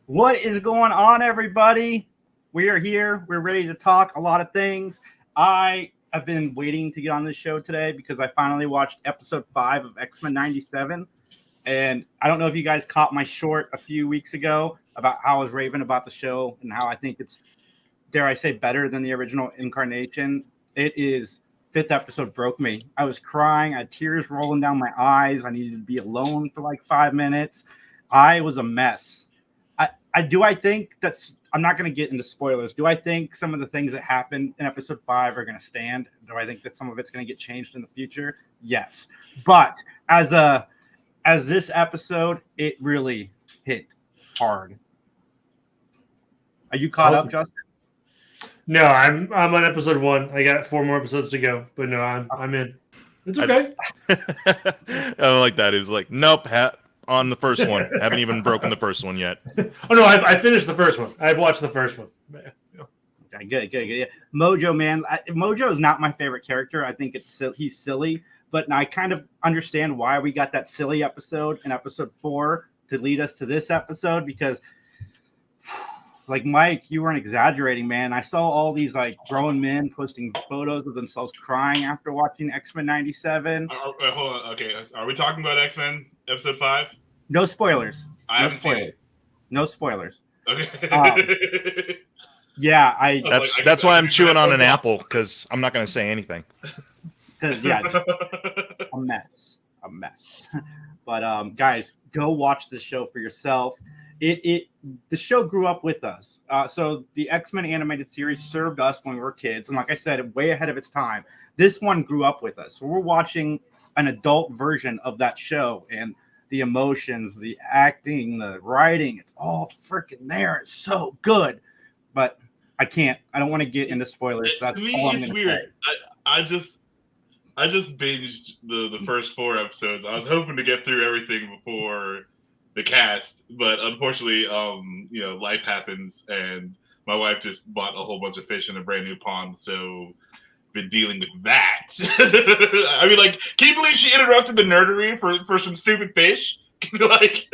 What is going on, everybody? We are here. We're ready to talk a lot of things. I have been waiting to get on this show today because I finally watched episode 5 of X-Men 97. And I don't know if you guys caught my short a few weeks ago about how I was raving about the show and how I think it's, dare I say, better than the original incarnation. It is, 5th episode broke me. I was crying. I had tears rolling down my eyes. I needed to be alone for like 5 minutes. I was a mess. I think that's, I'm not going to get into spoilers. Do I think some of the things that happened in episode 5 are going to stand? Do I think that some of it's going to get changed in the future? Yes. But as this episode, it really hit hard. Are you caught up, Justin? No, I'm on episode 1. I got 4 more episodes to go, but no, I'm in. It's okay. I don't like that. It's like, nope, on the first one. Haven't even broken the first one yet. Oh no, I finished the first one. I've watched the first one. Okay, good. Yeah. Mojo, man. Mojo is not my favorite character. I think he's silly, but I kind of understand why we got that silly episode in episode 4 to lead us to this episode because, like, Mike, you weren't exaggerating, man. I saw all these like grown men posting photos of themselves crying after watching X-Men 97. Hold on. Okay, are we talking about X-Men episode 5? No spoilers. No spoilers. Okay. Yeah, That's why I'm chewing on an apple because I'm not going to say anything. Because a mess. But guys, go watch this show for yourself. The show grew up with us. So the X-Men animated series served us when we were kids, and like I said, way ahead of its time. This one grew up with us. So we're watching an adult version of that show, and the emotions, the acting, the writing, it's all freaking there. It's so good. But I don't want to get into spoilers. So that's to me, all I'm it's gonna weird. say. I just binged the first 4 episodes. I was hoping to get through everything before the cast, but unfortunately, life happens, and my wife just bought a whole bunch of fish in a brand new pond, so been dealing with that. I mean, like, can you believe she interrupted the nerdery for some stupid fish? Like,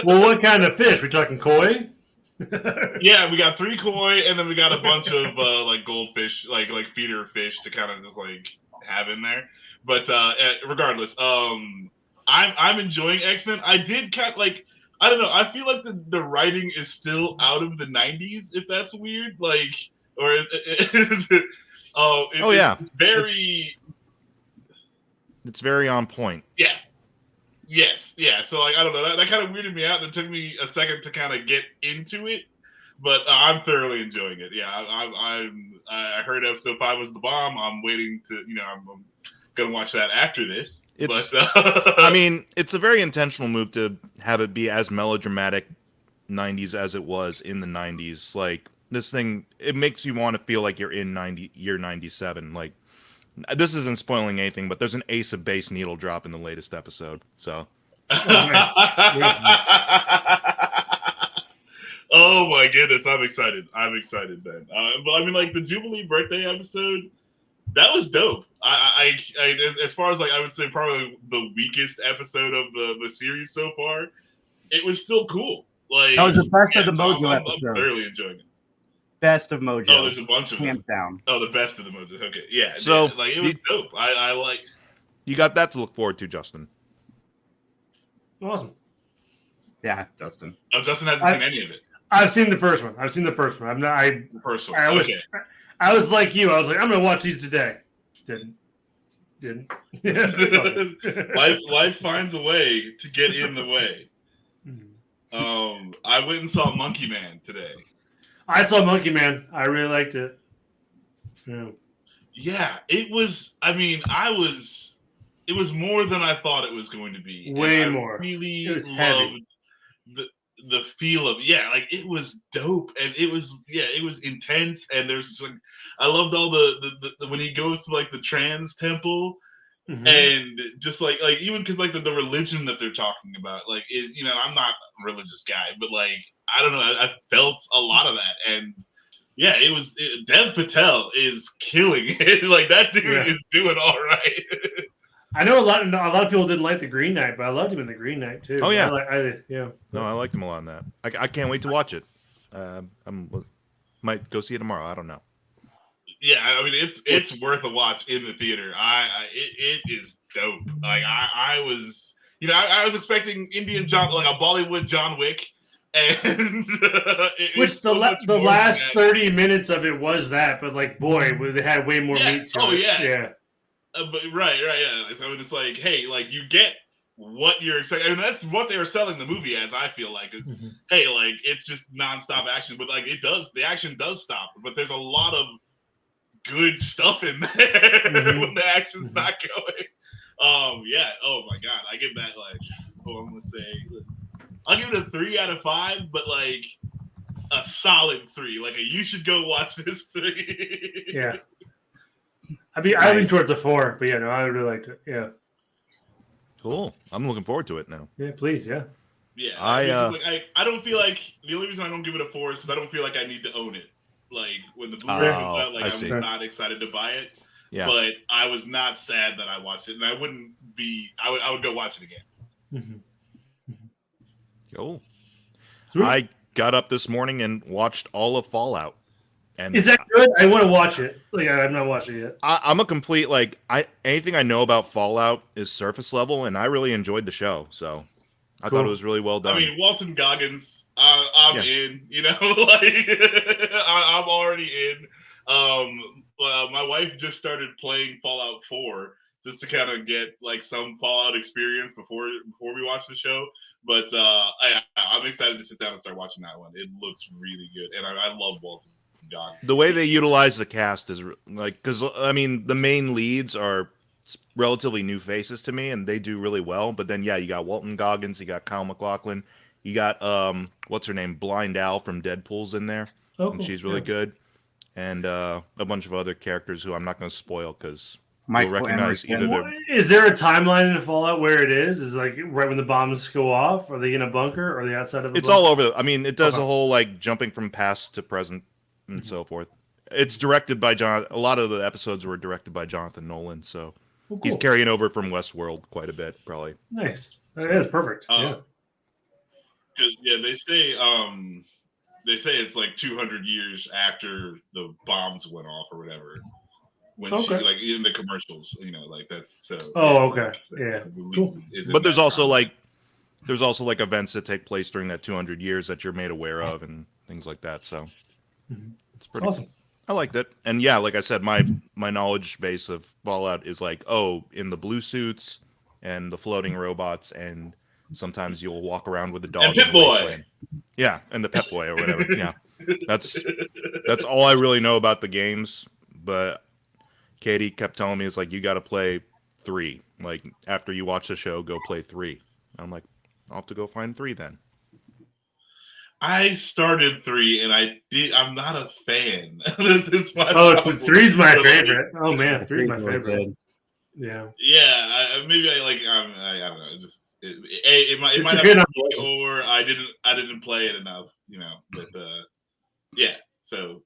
well, what kind of fish? We talking koi? Yeah, we got 3 koi, and then we got a bunch of like goldfish, like feeder fish to kind of just like have in there. But regardless, I'm enjoying X-Men. I did kind of like, I don't know. I feel like the writing is still out of the 90s, if that's weird. Like, or it's very on point. Yeah. Yes. Yeah. So like, I don't know. That kind of weirded me out. And it took me a second to kind of get into it, but I'm thoroughly enjoying it. Yeah. I heard episode 5 was the bomb. I'm waiting to, I'm gonna watch that after this. I mean, it's a very intentional move to have it be as melodramatic 90s as it was in the 90s. Like, this thing, it makes you want to feel like you're in year 97. Like, this isn't spoiling anything, but there's an Ace of Base needle drop in the latest episode. So, oh my goodness, I'm excited. Ben. But I mean, like, the Jubilee birthday episode, that was dope. I as far as, like, I would say probably the weakest episode of the series so far, it was still cool. Like, that was the best of the Mojo episodes. I'm thoroughly enjoying it. Best of Mojo. Oh, there's a bunch of hands them. Down. Oh, the best of the Mojo. Okay, yeah. So like, it was dope. I like. You got that to look forward to, Justin. Awesome. Yeah, Justin. Oh, Justin hasn't seen any of it. I've seen the first one. I'm not. The first one. I was like you. I was like, I'm gonna watch these today. Didn't. Life finds a way to get in the way. I went and saw Monkey Man today. I saw Monkey Man. I really liked it. Yeah, it was. I mean, it was more than I thought it was going to be. Way more. Really it was loved heavy. The feel of it was dope, and it was intense, and there's just, like, I loved all the when he goes to, like, the trans temple. Mm-hmm. And just like even because, like, the religion that they're talking about, like, is, I'm not a religious guy, but, like, I don't know, I felt a lot of that, and yeah, Dev Patel is killing it. Like, that dude is doing all right. I know a lot of people didn't like the Green Knight, but I loved him in the Green Knight too. Oh, yeah. I liked him a lot in that. I can't wait to watch it. Might go see it tomorrow. I don't know. Yeah, I mean it's worth a watch in the theater. It is dope. Like I was, I was expecting Indian John, like a Bollywood John Wick, and which the last 30 minutes of it was that, but like boy, they had way more meat to it. Oh yeah, yeah. But right, yeah. So it's like, hey, like you get what you're expecting, and that's what they were selling the movie as. I feel like is, hey, like it's just nonstop action, but like the action does stop, but there's a lot of good stuff in there when the action's not going. Yeah. Oh my god, I give that like, I'm gonna say, I'll give it a 3 out of 5, but like a solid 3. Like you should go watch this 3. Yeah. I lean towards a 4, but yeah, no, I really liked it. Yeah. Cool. I'm looking forward to it now. Yeah, please, yeah. Yeah. I don't feel like the only reason I don't give it a 4 is because I don't feel like I need to own it. Like when the Blu-ray comes out, like I'm not excited to buy it. Yeah. But I was not sad that I watched it, and I wouldn't be. I would go watch it again. Cool. Sweet. I got up this morning and watched all of Fallout. And is that good? I want to watch it. Like I've not watched it yet. I'm a complete anything I know about Fallout is surface level, and I really enjoyed the show. So I thought it was really well done. I mean, Walton Goggins. I'm in. Like I'm already in. My wife just started playing Fallout 4 just to kind of get like some Fallout experience before we watch the show. But I'm excited to sit down and start watching that one. It looks really good, and I love Walton. The way they utilize the cast is like, because I mean the main leads are relatively new faces to me, and they do really well. But then you got Walton Goggins, you got Kyle MacLachlan, you got what's her name, Blind Al from Deadpool's in there, and she's really good, and a bunch of other characters who I'm not going to spoil because you'll recognize either. Is there a timeline in Fallout where it is? Is like right when the bombs go off? Are they in a bunker? Or are they outside of? It's all over. I mean, it does a whole like jumping from past to present. And so forth. It's directed by John. A lot of the episodes were directed by Jonathan Nolan, so he's carrying over from Westworld quite a bit, probably. Nice. That is perfect. Yeah, they say it's like 200 years after the bombs went off or whatever. When she, like in the commercials, like that's so. Oh, okay. Yeah. Cool. But there's also like events that take place during that 200 years that you're made aware of and things like that. So. It's pretty awesome. I liked it, and yeah, like I said, my knowledge base of Fallout is like, in the blue suits and the floating robots, and sometimes you'll walk around with the dog and Pip Boy. Yeah, and the Pep Boy or whatever. Yeah, that's all I really know about the games. But Katie kept telling me, it's like, you got to play 3. Like after you watch the show, go play 3. I'm like, I'll have to go find 3 then. I started 3 and I'm not a fan. This is my 3's my favorite. Oh man, 3's my favorite. Yeah. Yeah. Maybe I don't know. Just it might not be, or I didn't play it enough. But yeah. So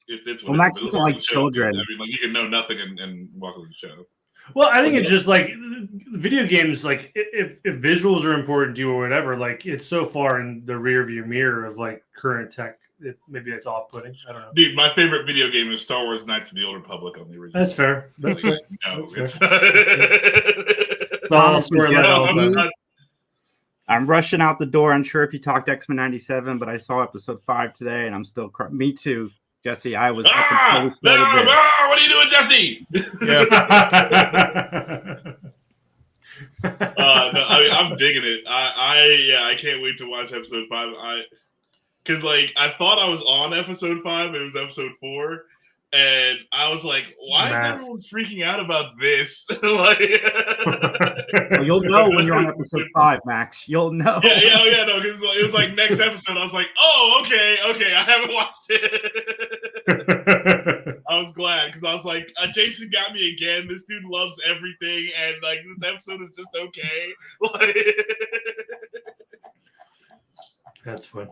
it's well, Max doesn't like children. I mean, like you can know nothing and walk on the show. Well, I think it's just like video games. Like if visuals are important to you or whatever, like it's so far in the rear view mirror of like current tech. Maybe it's off-putting. I don't know. Dude, my favorite video game is Star Wars: Knights of the Old Republic on the original. That's fair. That's fair. No, that's fair. I'm rushing out the door. I'm sure if you talked X-Men 97, but I saw episode 5 today, and I'm still. Me too. Jesse, I was up until we started this. What are you doing, Jesse? Yeah. No, I'm digging it. I can't wait to watch episode 5. Because I thought I was on episode 5. It was episode 4, and I was like, why is everyone freaking out about this? Well, you'll know when you're on episode 5, Max. You'll know. Yeah, no, because it was like next episode. I was like, oh, okay, I haven't watched it. I was glad because I was like, Jason got me again. This dude loves everything, and like this episode is just okay. That's fun.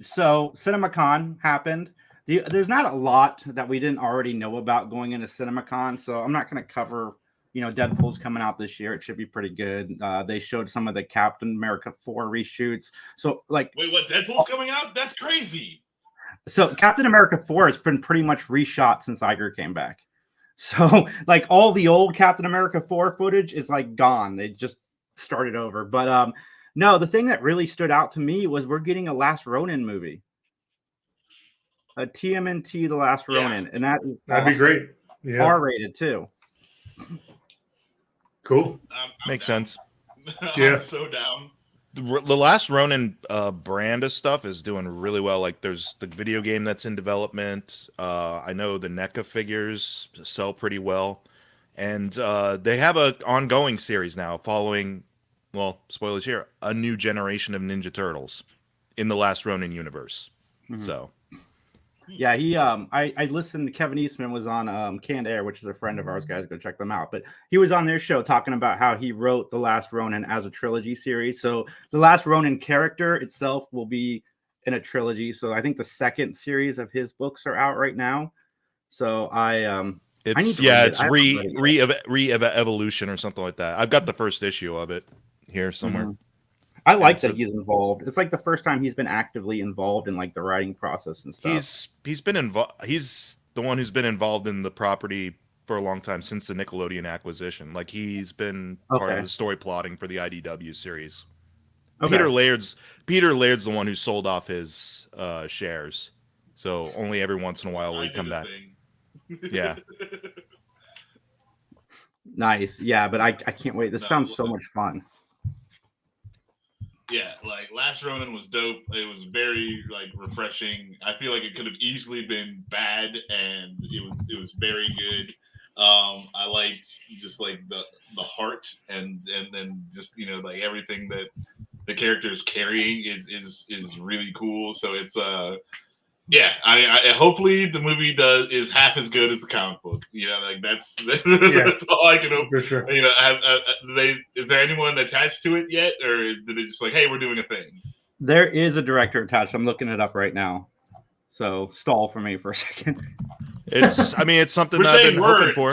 So CinemaCon happened. There's not a lot that we didn't already know about going into CinemaCon, so I'm not going to cover Deadpool's coming out this year. It should be pretty good. They showed some of the Captain America 4 reshoots. So like, wait, what? Deadpool's coming out? That's crazy. So Captain America 4 has been pretty much reshot since Iger came back. So like all the old Captain America 4 footage is like gone. They just started over. But no, the thing that really stood out to me was we're getting a Last Ronin movie. A TMNT The Last Ronin. And that'd be great. Yeah. R-rated too. Cool. Makes down. sense. Yeah. I'm so down. The Last Ronin brand of stuff is doing really well. Like there's the video game that's in development. I know the NECA figures sell pretty well. And they have an ongoing series now following, well, spoilers here, a new generation of Ninja Turtles in the Last Ronin universe. Mm-hmm. So yeah, he I listened to Kevin Eastman was on Canned Air, which is a friend of ours, guys, go check them out. But he was on their show talking about how he wrote The Last Ronin as a trilogy series. So the Last Ronin character itself will be in a trilogy. So I think the second series of his books are out right now. So it's re-evolution or something like that. I've got the first issue of it here somewhere. Mm-hmm. I like that he's involved. It's like the first time he's been actively involved in like the writing process and stuff. He's been involved. He's the one who's been involved in the property for a long time since the Nickelodeon acquisition. Like he's been part of the story plotting for the IDW series. Okay. Peter Laird's the one who sold off his shares. So only every once in a while will he come back. Yeah. Nice. Yeah, but I can't wait. This sounds so much fun. Yeah, like Last Ronin was dope. It was very like refreshing. I feel like it could have easily been bad, and it was very good. I liked just like the heart and then just like everything that the character is carrying is really cool. So it's yeah, I hopefully the movie is half as good as the comic book. Like that's all I can hope for sure. Is there anyone attached to it yet, or did it just like, hey, we're doing a thing? There is a director attached. I'm looking it up right now. So stall for me for a second. It's something that I've been hoping for.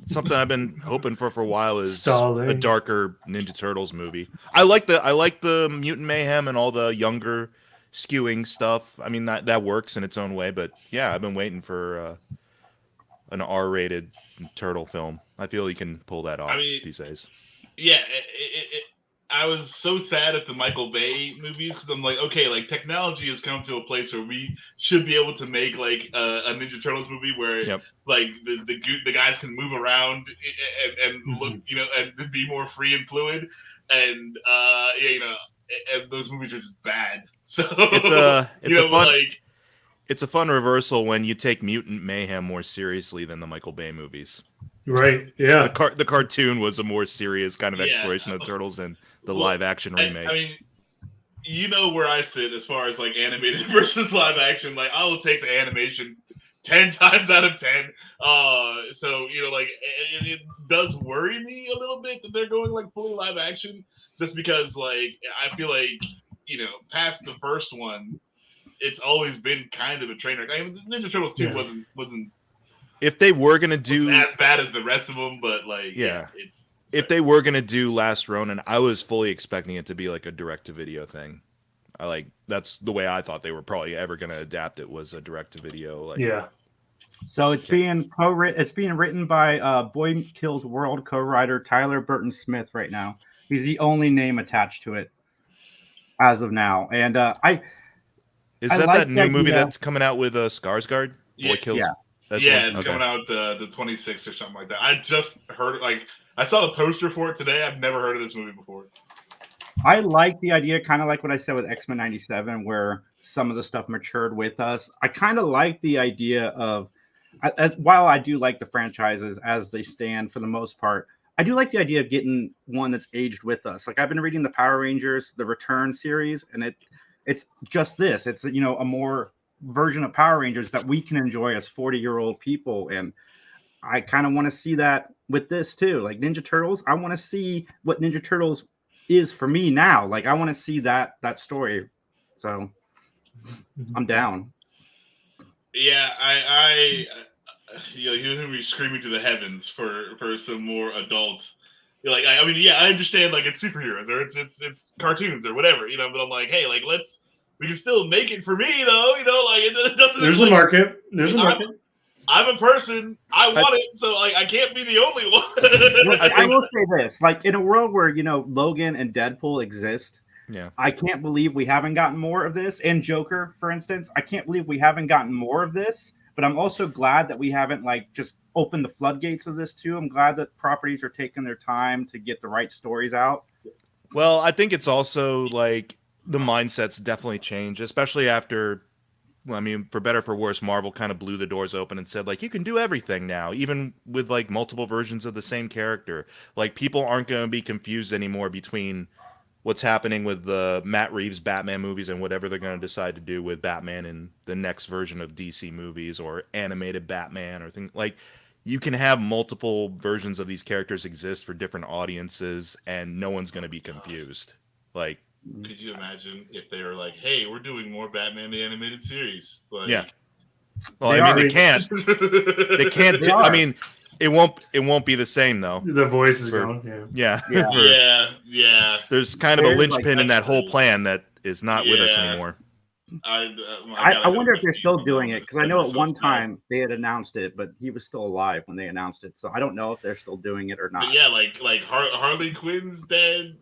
It's something I've been hoping for a while is a darker Ninja Turtles movie. I like the Mutant Mayhem and all the younger skewing stuff. I mean that works in its own way, but yeah, I've been waiting for an R-rated turtle film. I feel you can pull that off these days. Yeah, I was so sad at the Michael Bay movies because I'm like, okay, like technology has come to a place where we should be able to make like a Ninja Turtles movie where like the guys can move around and look, and be more free and fluid, and and those movies are just bad. So it's a fun reversal when you take Mutant Mayhem more seriously than the Michael Bay movies. Right. Yeah. The cartoon was a more serious kind of exploration of Turtles than the live action remake. I mean, where I sit as far as like animated versus live action. Like I will take the animation 10 times out of 10. So like it does worry me a little bit that they're going like fully live action, just because like I feel like past the first one, it's always been kind of a train wreck. I mean, Ninja Turtles 2 wasn't. If they were gonna do as bad as the rest of them, but like it's. If they were gonna do Last Ronin, I was fully expecting it to be like a direct-to-video thing. That's the way I thought they were probably ever gonna adapt it, was a direct-to-video. So it's being written by Boy Kills World co-writer Tyler Burton Smith right now. He's the only name attached to it as of now, and is that new movie that's coming out with Skarsgård? Boy Kills. Yeah. It's coming out the 26th or something like that. I just heard I saw the poster for it today. I've never heard of this movie before. I like the idea, kind of like what I said with X-Men 97, where some of the stuff matured with us. I kind of like the idea of, while I do like the franchises as they stand for the most part, I do like the idea of getting one that's aged with us. Like I've been reading the Power Rangers, the Return series, and it's just this. It's a more version of Power Rangers that we can enjoy as 40-year-old people, and I kind of want to see that with this too. Like Ninja Turtles, I want to see what Ninja Turtles is for me now. Like I want to see that story. So I'm down. Yeah, you know, he's gonna be screaming to the heavens for some more adult. You know, like I mean, yeah, I understand like it's superheroes or it's cartoons or whatever, you know. But I'm like, hey, like we can still make it for me though, you know. Like it doesn't. There's like, a market. There's a market. I'm a person. I want it, so like I can't be the only one. I will say this: like in a world where Logan and Deadpool exist, Yeah. I can't believe we haven't gotten more of this. And Joker, for instance, I can't believe we haven't gotten more of this. But I'm also glad that we haven't like just opened the floodgates of this too. I'm glad that properties are taking their time to get the right stories out. Well, I think it's also like the mindset's definitely changed, especially after, well, I mean, for better or for worse, Marvel kind of blew the doors open and said, like, you can do everything now, even with like multiple versions of the same character. Like, people aren't going to be confused anymore between what's happening with the Matt Reeves Batman movies and whatever they're going to decide to do with Batman in the next version of DC movies or animated Batman or things like. You can have multiple versions of these characters exist for different audiences, and no one's going to be confused. Like, could you imagine if they were like, "Hey, we're doing more Batman the animated series"? Like, yeah. Well, I mean, they can't. They can't. I mean, it won't be the same though. The voice is gone. Yeah. Yeah. There's kind of a linchpin in that whole plan that is not with us anymore. I wonder if they're still doing it, because I know at one time they had announced it, but he was still alive when they announced it, so I don't know if they're still doing it or not. But yeah, like Harley Quinn's dead,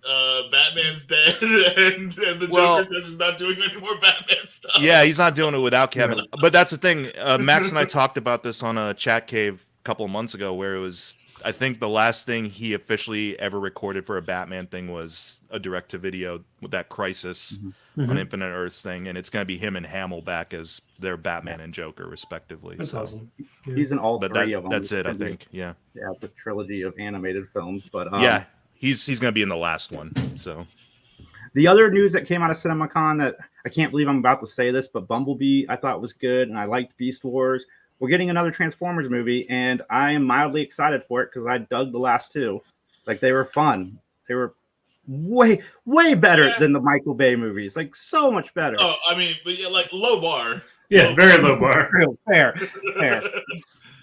Batman's dead, and the Joker says he's not doing any more Batman stuff. Yeah, he's not doing it without Kevin. But that's the thing. Max and I talked about this on a chat cave a couple of months ago, where it was, I think the last thing he officially ever recorded for a Batman thing was a direct-to-video with that Crisis on Infinite Earths thing, and it's going to be him and Hamill back as their Batman and Joker, respectively. That's awesome. Yeah. He's in all three of them. That's it, I think. Yeah. Yeah, it's a trilogy of animated films, but yeah, he's going to be in the last one. So the other news that came out of CinemaCon that I can't believe I'm about to say this, but Bumblebee I thought was good, and I liked Beast Wars. We're getting another Transformers movie, and I am mildly excited for it because I dug the last two. Like, they were fun. They were way better than the Michael Bay movies. Like, so much better. Oh, I mean, but yeah, like low bar. Yeah, very low bar. Fair.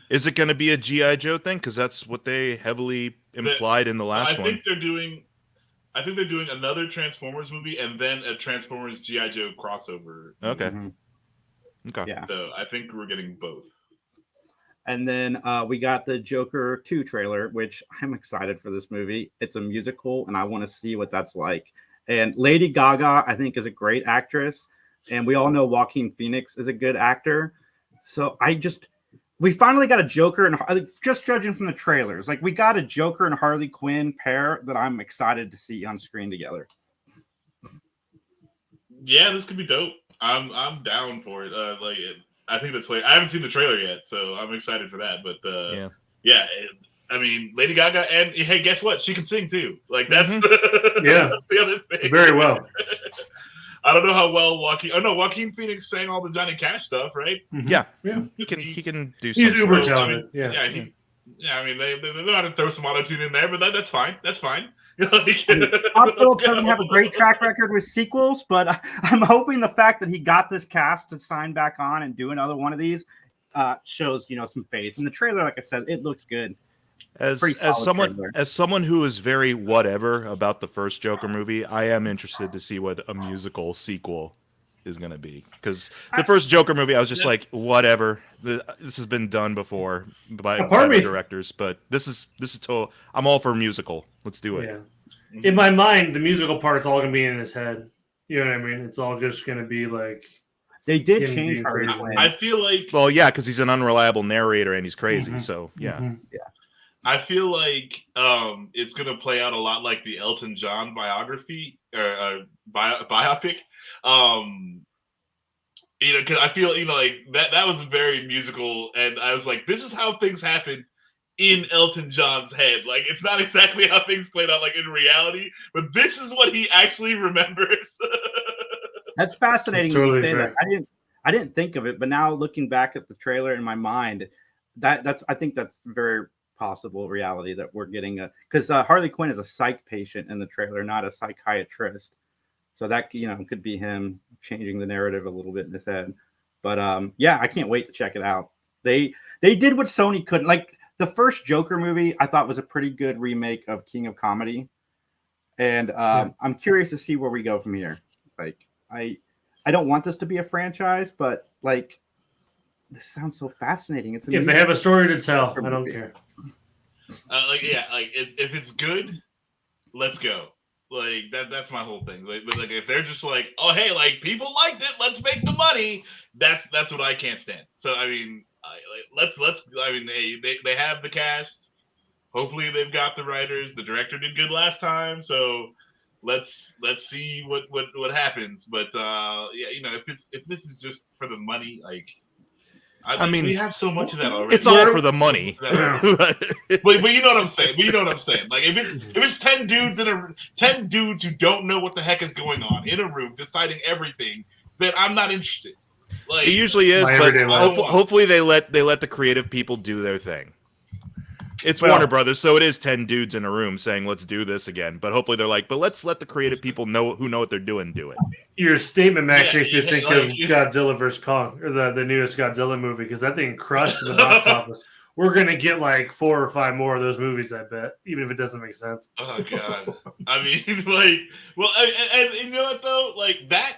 Is it going to be a G.I. Joe thing? Because that's what they heavily implied in the last one. I think they're doing another Transformers movie and then a Transformers G.I. Joe crossover. Okay. Okay. Yeah. So I think we're getting both. And then we got the Joker 2 trailer, which I'm excited for this movie. It's a musical, and I want to see what that's like. And Lady Gaga, I think, is a great actress. And we all know Joaquin Phoenix is a good actor. So we finally got a Joker, and just judging from the trailers, like we got a Joker and Harley Quinn pair that I'm excited to see on screen together. Yeah, this could be dope. I'm down for it. I think that's like I haven't seen the trailer yet, so I'm excited for that. But I mean, Lady Gaga, and hey, guess what? She can sing too. Like that's that's the other thing. Very well. I don't know how well Joaquin Phoenix sang all the Johnny Cash stuff, right? Yeah. He can do. He's uber talented. I mean, I mean, they know how to throw some auto-tune in there, but that's fine. That's fine. Todd Phillips doesn't have a great track record with sequels, but I'm hoping the fact that he got this cast to sign back on and do another one of these shows some faith. In the trailer, like I said, it looked good. As someone who is very whatever about the first Joker movie, I am interested to see what a musical sequel is going to be, because the first Joker movie, I was just like, whatever. This has been done before by other directors, but this is total. I'm all for a musical. Let's do it. Yeah. In my mind, the musical part's all going to be in his head. You know what I mean? It's all just going to be like. They did change her. I feel like. Well, yeah, because he's an unriliable narrator and he's crazy. So yeah. I feel like it's going to play out a lot like the Elton John biography or biopic. Because I feel like that was very musical, and I was like, this is how things happen in Elton John's head. Like, it's not exactly how things played out like in reality, but this is what he actually remembers. That's fascinating. Totally you say that. I didn't think of it, but now looking back at the trailer in my mind, I think that's very possible reality that we're getting because Harley Quinn is a psych patient in the trailer, not a psychiatrist. So that could be him changing the narrative a little bit in his head. But I can't wait to check it out. They did what Sony couldn't. Like the first Joker movie, I thought was a pretty good remake of King of Comedy, and I'm curious to see where we go from here. Like I don't want this to be a franchise, but like this sounds so fascinating. It's if they have a story to tell, I don't care. If it's good, let's go. Like that's my whole thing. But if they're just like, oh hey, like people liked it, let's make the money. That's what I can't stand. So I mean, let's. I mean, they have the cast. Hopefully they've got the writers. The director did good last time, so let's see what happens. But if this is just for the money, like. I mean, we have so much of that already. It's all for the money. but you know what I'm saying. Like if it's 10 dudes who don't know what the heck is going on in a room deciding everything, then I'm not interested. Like it usually is, but hopefully they let the creative people do their thing. It's Warner Brothers, so it is 10 dudes in a room saying, let's do this again. But hopefully they're like, but let's let the creative people who know what they're doing do it. Your statement, Max, makes me think of Godzilla vs. Kong, or the newest Godzilla movie, because that thing crushed the box office. We're going to get like 4 or 5 more of those movies, I bet, even if it doesn't make sense. Oh, God. I mean, and you know what, though? Like, that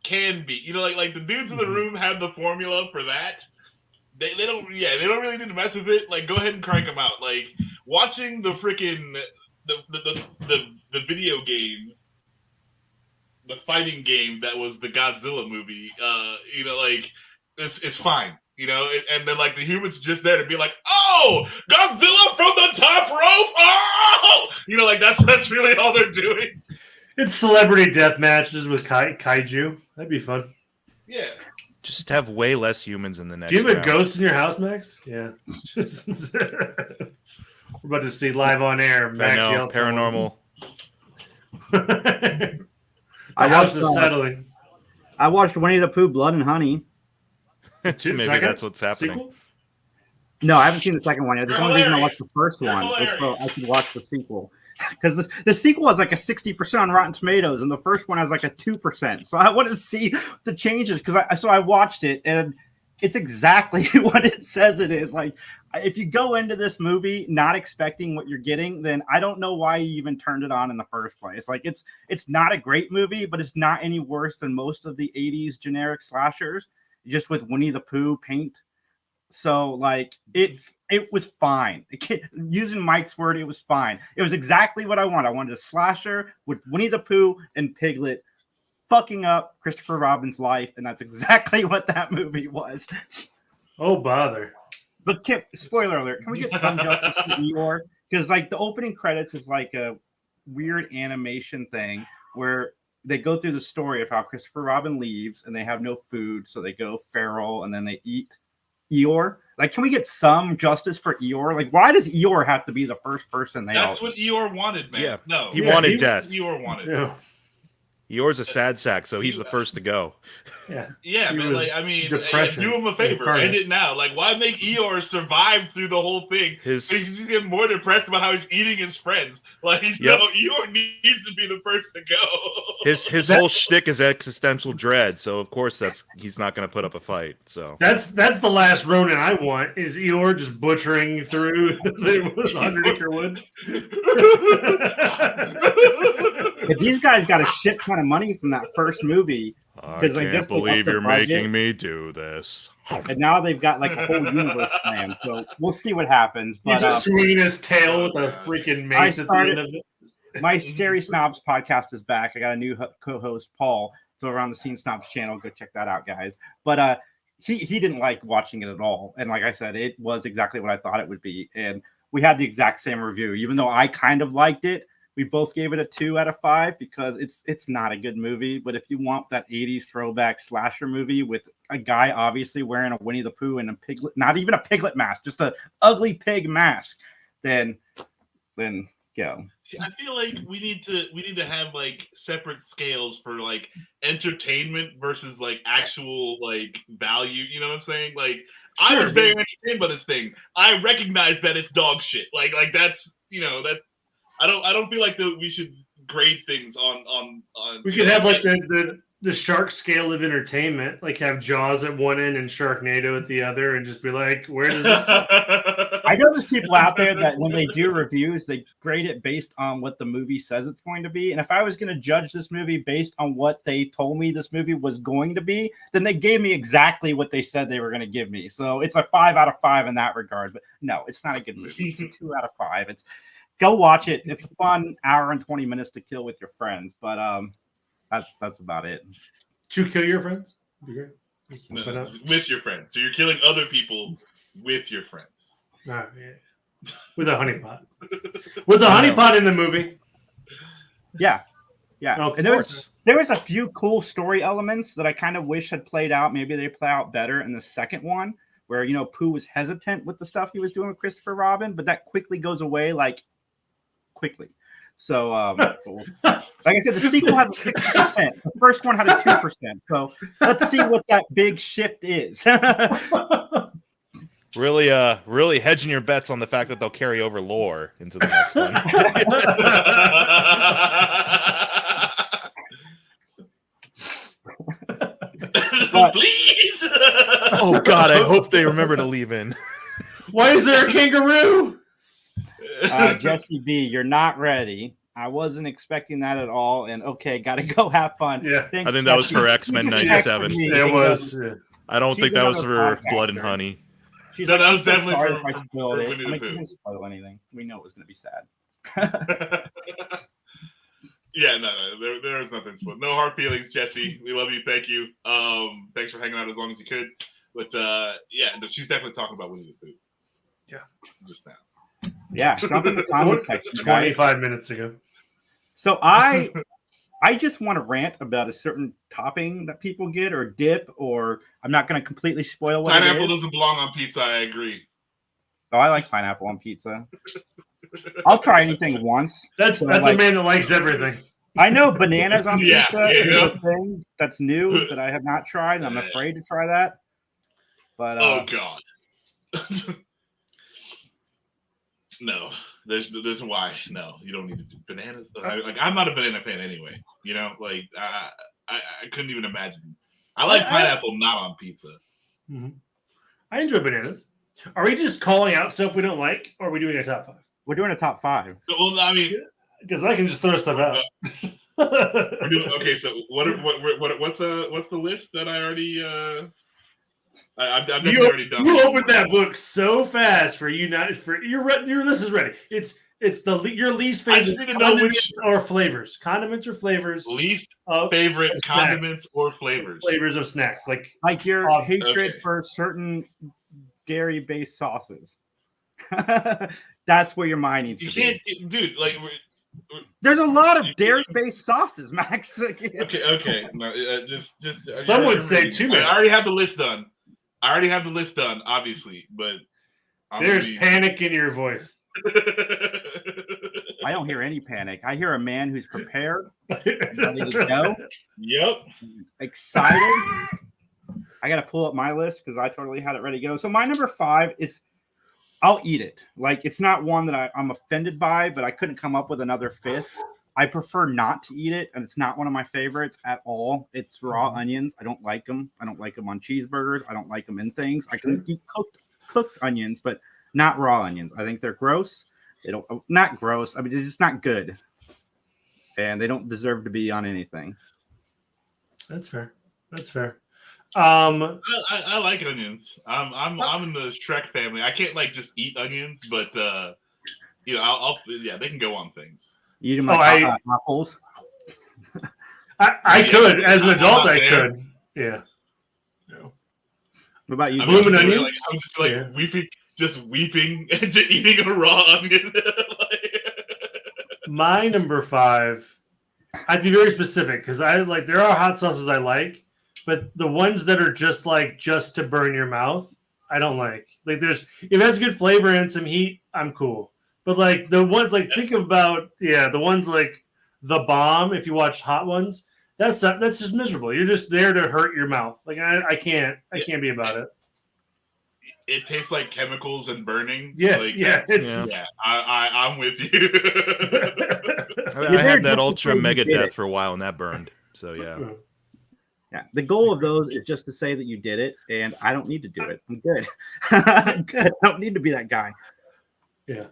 can be. Like the dudes in the room have the formula for that. They don't really need to mess with it. Like, go ahead and crank them out. Like, watching the freaking the video game, the fighting game that was the Godzilla movie. It's fine. And then like the humans just there to be like, oh, Godzilla from the top rope. Oh, like that's really all they're doing. It's celebrity death matches with kaiju. That'd be fun. Yeah. Just have way less humans in the next. Do you have a round. ghost in your house, Max? Yeah. We're about to see live on air. Max I know, paranormal. I watched the settling. I watched Winnie the Pooh, Blood and Honey. Maybe that's what's happening. Sequel? No, I haven't seen the second one yet. The only reason I watched the first one is so I could watch the sequel. Because the sequel has like a 60% on Rotten Tomatoes, and the first one has like a 2%. So I want to see the changes. So I watched it, and it's exactly what it says it is. Like, if you go into this movie not expecting what you're getting, then I don't know why you even turned it on in the first place. Like, it's not a great movie, but it's not any worse than most of the 80s generic slashers, just with Winnie the Pooh paint. So like it was fine. Using Mike's word, it was fine. It was exactly what I wanted. I wanted a slasher with Winnie the Pooh and Piglet fucking up Christopher Robin's life, and that's exactly what that movie was. Oh bother! But spoiler alert: can we get some justice for Eeyore? Because like the opening credits is like a weird animation thing where they go through the story of how Christopher Robin leaves and they have no food, so they go feral and then they eat Eeyore. Like, can we get some justice for Eeyore? Like, why does Eeyore have to be the first person That's what Eeyore wanted, man. Yeah. No. He wanted death. Eeyore wanted. Yeah. Eeyore's a sad sack, so he's the first to go. Yeah, man. Like, I mean, do him a favor. End it now. Like, why make Eeyore survive through the whole thing? He's just getting more depressed about how he's eating his friends. Like, Eeyore needs to be the first to go. His whole shtick is existential dread, so of course he's not going to put up a fight. So that's the last Ronin I want. Is Eeyore just butchering through the 100-acre wood? If these guys got a shit ton of money from that first movie, I can't believe you're making me do this. And now they've got like a whole universe planned. So we'll see what happens. But, you just swinging his tail with a freaking mace at the end of it. My Scary Snobs podcast is back. I got a new co-host, Paul. So around the Scene Snobs channel, go check that out, guys. But he didn't like watching it at all. And like I said, it was exactly what I thought it would be. And we had the exact same review, even though I kind of liked it. We both gave it a 2 out of 5 because it's not a good movie. But if you want that 80s throwback slasher movie with a guy obviously wearing a Winnie the Pooh and a piglet, not even a piglet mask, just an ugly pig mask, then go. See, I feel like we need to have like separate scales for like entertainment versus like actual like value. You know what I'm saying? Like sure, I was very entertained by this thing. I recognize that it's dog shit. Like that's that. I don't feel like we should grade things on. We could have like the the shark scale of entertainment, like have Jaws at one end and Sharknado at the other, and just be like, where does this fall? I know there's people out there that when they do reviews, they grade it based on what the movie says it's going to be. And if I was going to judge this movie based on what they told me this movie was going to be, then they gave me exactly what they said they were going to give me. So it's a 5 out of 5 in that regard. But no, it's not a good movie. It's a 2 out of 5. Go watch it. It's a fun hour and 20 minutes to kill with your friends. But that's about it. To kill your friends? No, with your friends. So you're killing other people with your friends. Yeah. With a honeypot. Was a honeypot in the movie? Yeah. Oh, and there was a few cool story elements that I kind of wish had played out. Maybe they play out better in the second one, where Pooh was hesitant with the stuff he was doing with Christopher Robin, but that quickly goes away, quickly. So, like I said, the sequel has a 60%. The first one had a 2%. So let's see what that big shift is. Really hedging your bets on the fact that they'll carry over lore into the next one. Please. Oh God, I hope they remember to leave in. Why is there a kangaroo? Jesse B, you're not ready. I wasn't expecting that at all. And okay, gotta go have fun. Yeah, thanks, I think that was for X-Men '97. It was. I don't think that was for Blood and Honey. No, that was definitely sorry for if I spoiled it. Winnie the I mean, Pooh. didn't spoil anything. We know it was going to be sad. Yeah, no, there was nothing. No hard feelings, Jesse. We love you. Thank you. Thanks for hanging out as long as you could. But yeah, no, she's definitely talking about Winnie the Pooh. Yeah, just now. Yeah, jump in the comment section. 25 minutes ago. So I just want to rant about a certain topping that people get or dip, or I'm not going to completely spoil what Pineapple it is. doesn't belong on pizza. I agree. Oh, I like pineapple on pizza. I'll try anything once. That's a man that likes everything. I know bananas on pizza is yeah. a thing that's new that I have not tried, and I'm afraid to try that. But oh God. No, there's why. No, you don't need to do bananas. I'm not a banana fan anyway. I couldn't even imagine. I like pineapple not on pizza. Mm-hmm. I enjoy bananas. Are we just calling out stuff we don't like, or are we doing a top 5? We're doing a top 5. Well, I mean, because I can just throw stuff out. Okay, so what's the list that I already? I've definitely already done. You opened that book so fast for you not for your list is ready. It's your least favorite. I just need to know which or flavors, condiments or flavors. Least favorite condiments or flavors. Flavors of snacks, like your hatred for certain dairy-based sauces. That's where your mind needs to be. Dude. There's a lot of dairy-based sauces, Max. Okay. No, just. Some would say too many. I already have the list done. Obviously, but there's panic in your voice. I don't hear any panic. I hear a man who's prepared, ready to go. Yep. Excited. I got to pull up my list because I totally had it ready to go. So my number 5 is I'll eat it. It's not one that I'm offended by, but I couldn't come up with another 5th. I prefer not to eat it, and it's not one of my favorites at all. It's raw onions. I don't like them. I don't like them on cheeseburgers. I don't like them in things. I can eat cooked onions, but not raw onions. I think they're gross. Not gross. I mean, they're just not good, and they don't deserve to be on anything. That's fair. I like onions. I'm in the Shrek family. I can't just eat onions, but I'll they can go on things. You eat them like apples. I could as an adult. I could. Yeah. What about you? Blooming onions. I'm just weeping and eating a raw onion. My number 5. I'd be very specific because there are hot sauces I like. But the ones that are just to burn your mouth, I don't like. If it has good flavor and some heat, I'm cool. But the ones think about the ones like The Bomb. If you watch Hot Ones, that's just miserable. You're just there to hurt your mouth. I can't be about it. It tastes like chemicals and burning. I'm with you. I had that ultra mega death for a while, and that burned. So yeah. Yeah. The goal of those is just to say that you did it, and I don't need to do it. I'm good. I'm good. I don't need to be that guy. Yeah.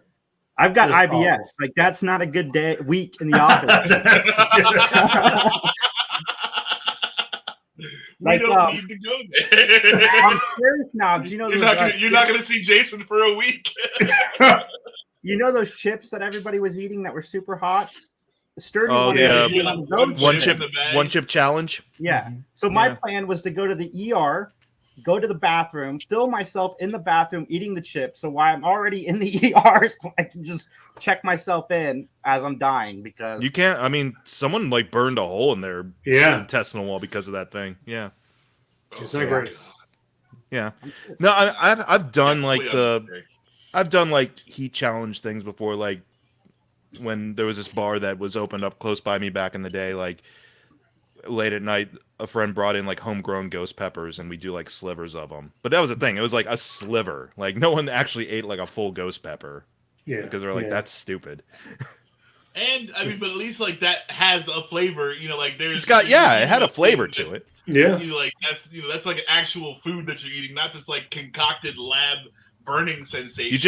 I've got That's IBS. awful. Like that's not a good week in the office. We don't need to go there. I'm serious now. Do you know you're not gonna see Jason for a week. You know those chips that everybody was eating that were super hot? Sturdy one chip challenge. Yeah. So my plan was to go to the ER, go to the bathroom, fill myself in the bathroom eating the chips. So while I'm already in the ER, I can just check myself in as I'm dying because you can't. I mean, someone like burned a hole in their intestinal wall because of that thing. Yeah. It's not great. Yeah. No, I've done I've done like heat challenge things before, like when there was this bar that was opened up close by me back in the day, like late at night, a friend brought in like homegrown ghost peppers and we do like slivers of them. But that was the thing. It was like a sliver. Like no one actually ate like a full ghost pepper. Yeah. Because they're like, that's stupid. And I mean, but at least like that has a flavor, you know, like there's it had a flavor to it. Yeah. You know, like that's like an actual food that you're eating, not this like concocted lab burning sensation. You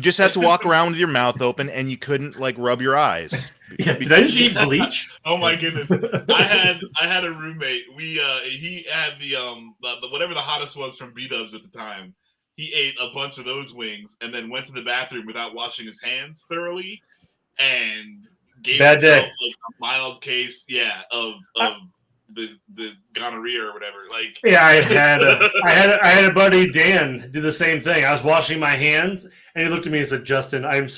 just had to walk around with your mouth open and you couldn't like rub your eyes. Did I just eat bleach? Oh my goodness. I had a roommate. He had the whatever the hottest was from B-dubs at the time. He ate a bunch of those wings and then went to the bathroom without washing his hands thoroughly and gave himself like a mild case, of the gonorrhea or whatever. Like I had a buddy Dan do the same thing. I was washing my hands and he looked at me and said, "Justin, I am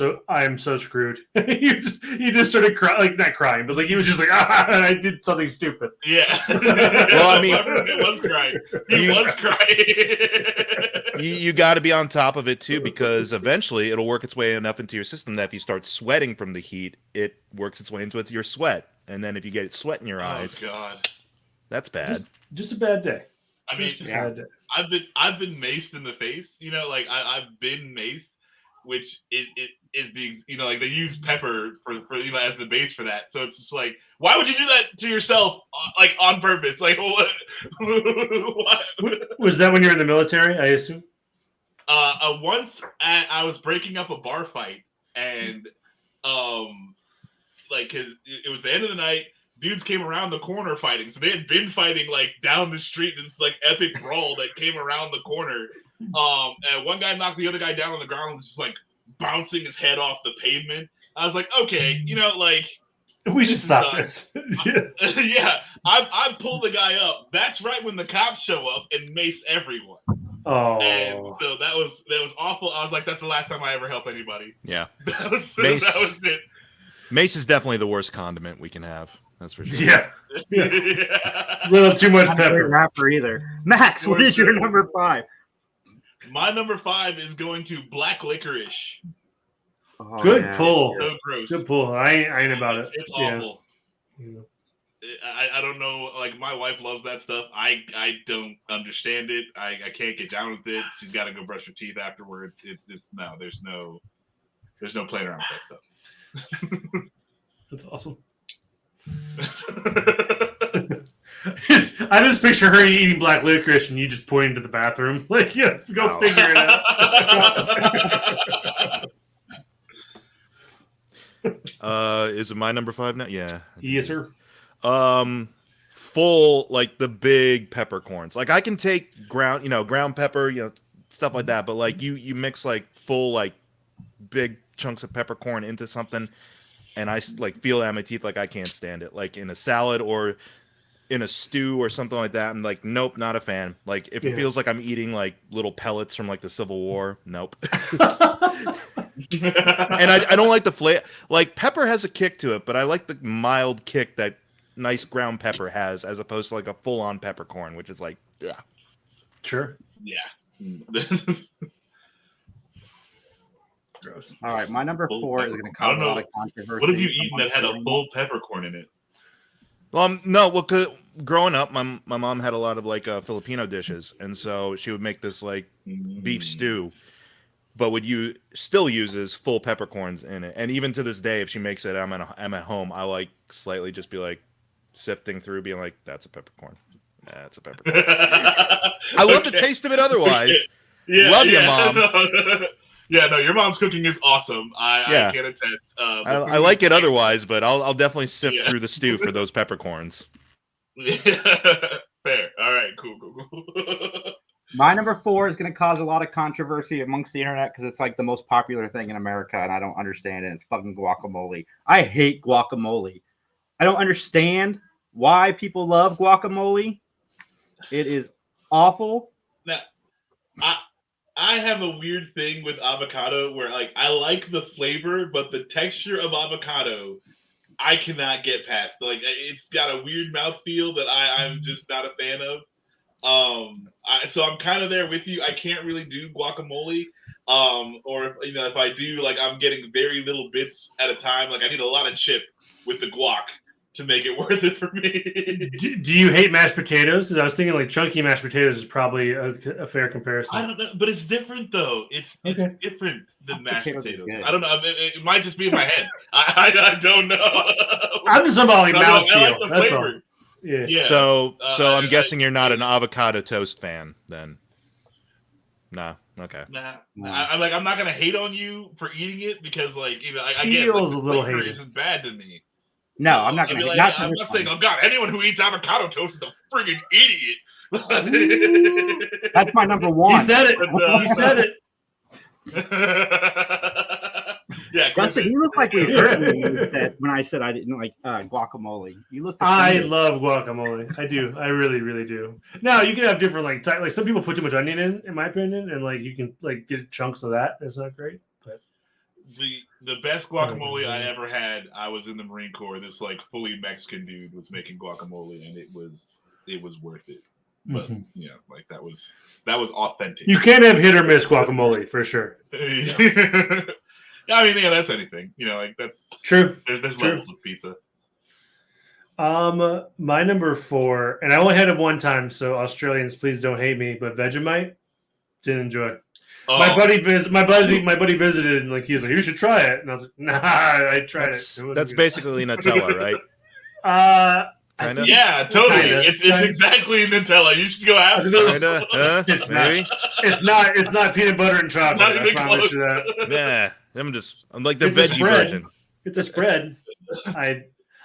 so screwed." he just started crying, like not crying, but like he was just like, I did something stupid. Yeah. Well, I mean, it was crying. He was crying. You got to be on top of it too, because eventually it'll work its way enough into your system that if you start sweating from the heat, it works its way into your sweat, and then if you get sweat in your eyes, God. That's bad. Just a bad day. I mean, I've been maced in the face. You know, like I've been maced, which is the, you know, like they use pepper for you know as the base for that. So it's just like, why would you do that to yourself, like on purpose? Like what? Was that when you were in the military? I assume. Once I was breaking up a bar fight, and like cause it was the end of the night. Dudes came around the corner fighting. So they had been fighting like down the street in this like epic brawl that came around the corner. And one guy knocked the other guy down on the ground, just like bouncing his head off the pavement. I was like, okay, you know, like we should stop this. Yeah. I pulled the guy up. That's right when the cops show up and mace everyone. Oh. And so that was awful. I was like, that's the last time I ever help anybody. Yeah. That was it. Mace is definitely the worst condiment we can have. That's for sure. Yeah. A little too much pepper. Not rapper either. Max, what is your number 5? My number 5 is going to black licorice. Oh, good pull. So gross. Good pull. I ain't about it. It's awful. Yeah. I don't know. Like my wife loves that stuff. I don't understand it. I can't get down with it. She's got to go brush her teeth afterwards. It's no. There's no playing around with that stuff. That's awesome. I just picture her eating black licorice and you just pointing to the bathroom. Like, yeah, go figure it out. Is it my number 5 now? Yeah. Yes, sir. Full like the big peppercorns. Like I can take ground pepper, stuff like that. But like you mix like full like big chunks of peppercorn into something. And I like feel it at my teeth, like I can't stand it. Like in a salad or in a stew or something like that, I'm like, nope, not a fan. Like if it feels like I'm eating like little pellets from like the Civil War, nope. And I don't like the flavor. Like pepper has a kick to it, but I like the mild kick that nice ground pepper has, as opposed to like a full-on peppercorn, which is like, ugh. Sure. Yeah. Gross. All right, my number 4 is going to cause a lot of controversy. What have you eaten that had a full peppercorn in it? No, well, 'cause growing up, my mom had a lot of like Filipino dishes, and so she would make this like beef stew, but still uses full peppercorns in it. And even to this day, if she makes it, I'm at home, I like slightly just be like, sifting through, being like, "That's a peppercorn. That's a peppercorn." I love the taste of it. Otherwise, love you, Mom. No, your mom's cooking is awesome. I can attest. I like it otherwise, but I'll definitely sift through the stew for those peppercorns. Fair. All right. Cool. My number 4 is going to cause a lot of controversy amongst the internet because it's like the most popular thing in America, and I don't understand it. It's fucking guacamole. I hate guacamole. I don't understand why people love guacamole. It is awful. Now, I have a weird thing with avocado where like I like the flavor, but the texture of avocado I cannot get past. Like it's got a weird mouthfeel that I'm just not a fan of. So I'm kind of there with you. I can't really do guacamole. Or if I do, like I'm getting very little bits at a time. Like I need a lot of chip with the guac to make it worth it for me. Do you hate mashed potatoes? Because I was thinking like chunky mashed potatoes is probably a fair comparison. I don't know, but it's different though. It's different than mashed potatoes. I don't know. It might just be in my head. I don't know. I'm just about like mouthfeel. I like the That's flavor. all. Yeah. So I'm guessing you're not an avocado toast fan then. Nah. Okay. Nah. I'm not gonna hate on you for eating it because again, Feels the a little flavor hated. isn't bad to me. No, I'm not going to. I'm not saying, oh God, anyone who eats avocado toast is a friggin' idiot. That's my number 1. He said it. He said it. Yeah, Justin, you look like we heard when I said I didn't like guacamole. You look. I love guacamole. I do. I really, really do. Now you can have different like some people put too much onion in my opinion, and like you can like get chunks of that. It's not great, but the best guacamole I ever had, I was in the Marine Corps. This like fully Mexican dude was making guacamole, and it was worth it. But like that was authentic. You can't have hit or miss guacamole for sure. I mean, that's anything. Like that's true. There's levels of pizza. My number 4, and I only had it one time, so Australians, please don't hate me. But Vegemite, didn't enjoy. My buddy visited, and like he was like, "You should try it," and I was like, "Nah, I tried it." That's basically Nutella, right? Kinda? Yeah, totally. Kinda. It's exactly Nutella. You should go have some. It's not. It's not peanut butter and chocolate. I promise you that. Yeah, I'm like the veggie version. It's a spread.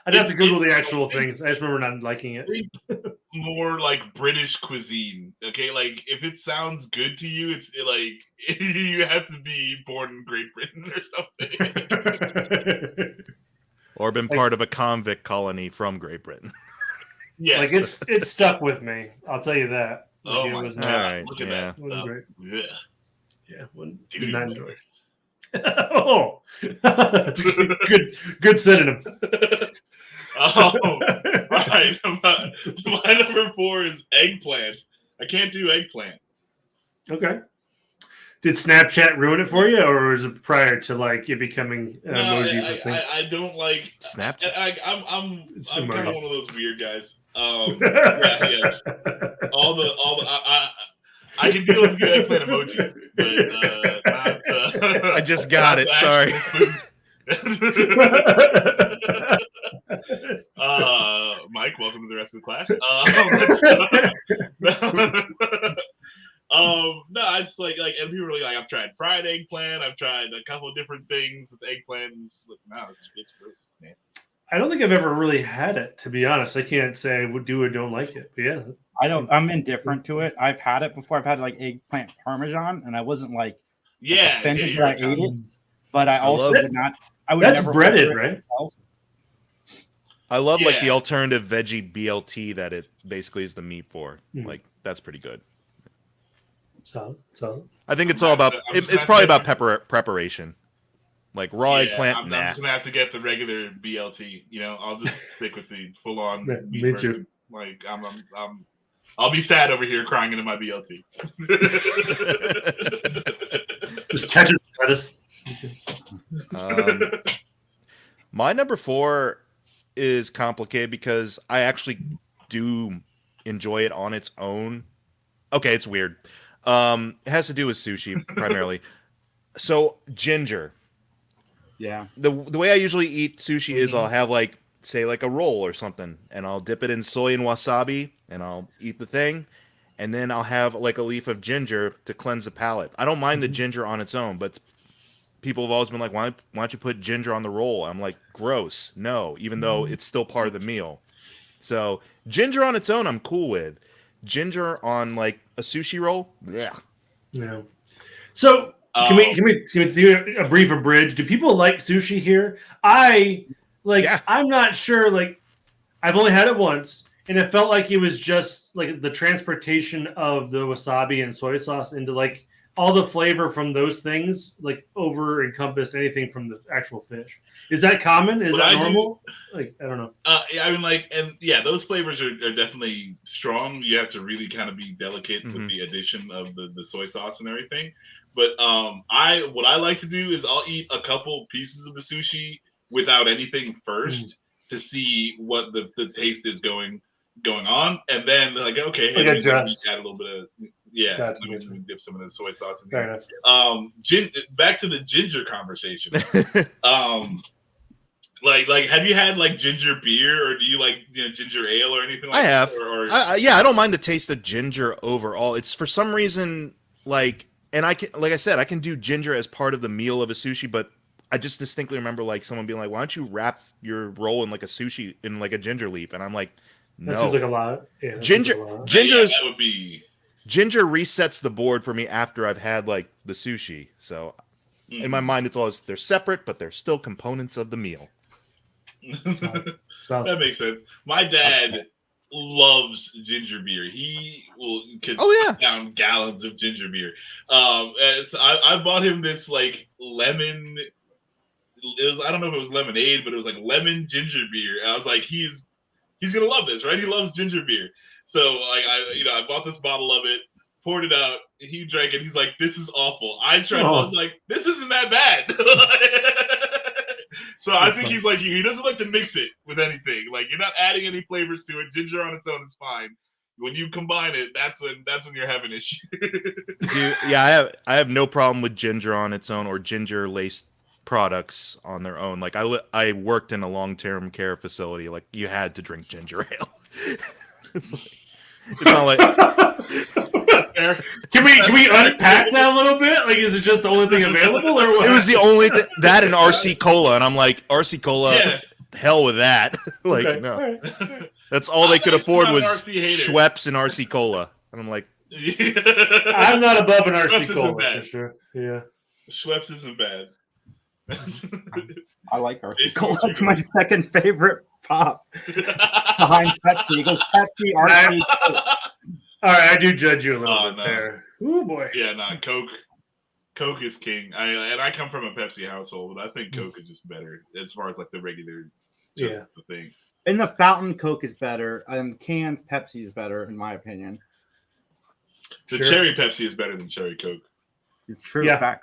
I'd have to Google the actual things. I just remember not liking it. More like British cuisine. Okay, like if it sounds good to you, it's like you have to be born in Great Britain or something. Or been part of a convict colony from Great Britain. Yeah, like it's stuck with me. I'll tell you that. Like, my was God! Right, Look at that. Great. Yeah, Did not enjoy. Oh, that's a good synonym. All right. My number 4 is eggplant. I can't do eggplant. Okay. Did Snapchat ruin it for you, or was it prior to like it becoming emojis or things? I don't like Snapchat. I'm kind of one of those weird guys. Yeah. I can deal with a good eggplant emojis, but not. I just got it. Sorry. Mike, welcome to the rest of the class. No, I just like, and people are like, I've tried fried eggplant, I've tried a couple of different things with eggplant, and it's like, no, it's gross, man. I don't think I've ever really had it, to be honest. I can't say I would do or don't like it, but yeah. I'm indifferent to it. I've had it before. I've had like eggplant parmesan, and I wasn't like offended that I ate it. But I also did not. I would. That's never breaded, right? I love like the alternative veggie BLT that it basically is the meat for. Like that's pretty good. So I think it's all about. It's probably about preparation. Like raw eggplant. I'm just gonna have to get the regular BLT. I'll just stick with the full on meat me version. too. Like I'll be sad over here crying into my BLT. Just catch it, lettuce. My number 4 is complicated because I actually do enjoy it on its own. Okay, it's weird. It has to do with sushi primarily. So ginger. Yeah. The way I usually eat sushi is I'll have like say like a roll or something, and I'll dip it in soy and wasabi, and I'll eat the thing, and then I'll have like a leaf of ginger to cleanse the palate. I don't mind the ginger on its own, but people have always been like, why don't you put ginger on the roll? I'm like, gross. No, even though it's still part of the meal. So ginger on its own, I'm cool with. Ginger on like a sushi roll, yeah. Yeah. So can we do a brief abridge? Do people like sushi here? I'm not sure. Like, I've only had it once, and it felt like it was just like the transportation of the wasabi and soy sauce into like all the flavor from those things, like over encompassed anything from the actual fish. Is that common? Is that normal? Like, I don't know. I mean, like, and yeah, those flavors are definitely strong. You have to really kind of be delicate with the addition of the soy sauce and everything. But what I like to do is I'll eat a couple pieces of the sushi without anything first to see what the taste is going on, and then like, okay, hey, add a little bit of we dip some of the soy sauce in there. Back to the ginger conversation. Like, have you had like ginger beer, or do you like ginger ale or anything like that? I have. I don't mind the taste of ginger overall. It's for some reason like, and I can do ginger as part of the meal of a sushi, but I just distinctly remember like someone being like, "Why don't you wrap your roll in like a sushi in like a ginger leaf?" And I'm like, "No." That seems like a lot. Yeah, ginger that would be. Ginger resets the board for me after I've had like the sushi. So in my mind, it's always they're separate, but they're still components of the meal. That makes sense. My dad loves ginger beer. He could down gallons of ginger beer. So I bought him this like lemon. I don't know if it was lemonade, but it was like lemon ginger beer. And I was like, he's gonna love this, right? He loves ginger beer. So like I bought this bottle of it, poured it out. He drank it. He's like, "This is awful." I tried. I was like, "This isn't that bad." So I think he's like you. He doesn't like to mix it with anything. Like, you're not adding any flavors to it. Ginger on its own is fine. When you combine it, that's when you're having issues. Dude, yeah, I have no problem with ginger on its own or ginger laced products on their own. Like I worked in a long-term care facility. Like, you had to drink ginger ale. It's not like. Can we unpack that a little bit? Like, is it just the only thing available, or what? It was the only that and RC Cola, and I'm like, RC Cola, hell with that. Like, okay. No, right. That's all they could afford was Schweppes and RC Cola, and I'm like, I'm not above an RC Cola for sure. Yeah, Schweppes isn't bad. I like RC Cola. It's my second favorite pop behind Pepsi. It goes Pepsi, RC. All right, I do judge you a little bit there. Oh boy. Yeah, Coke is king. I come from a Pepsi household, but I think Coke is just better as far as like the regular, the thing. And the fountain Coke is better, and cans Pepsi is better, in my opinion. The cherry Pepsi is better than cherry Coke. It's true. Yeah.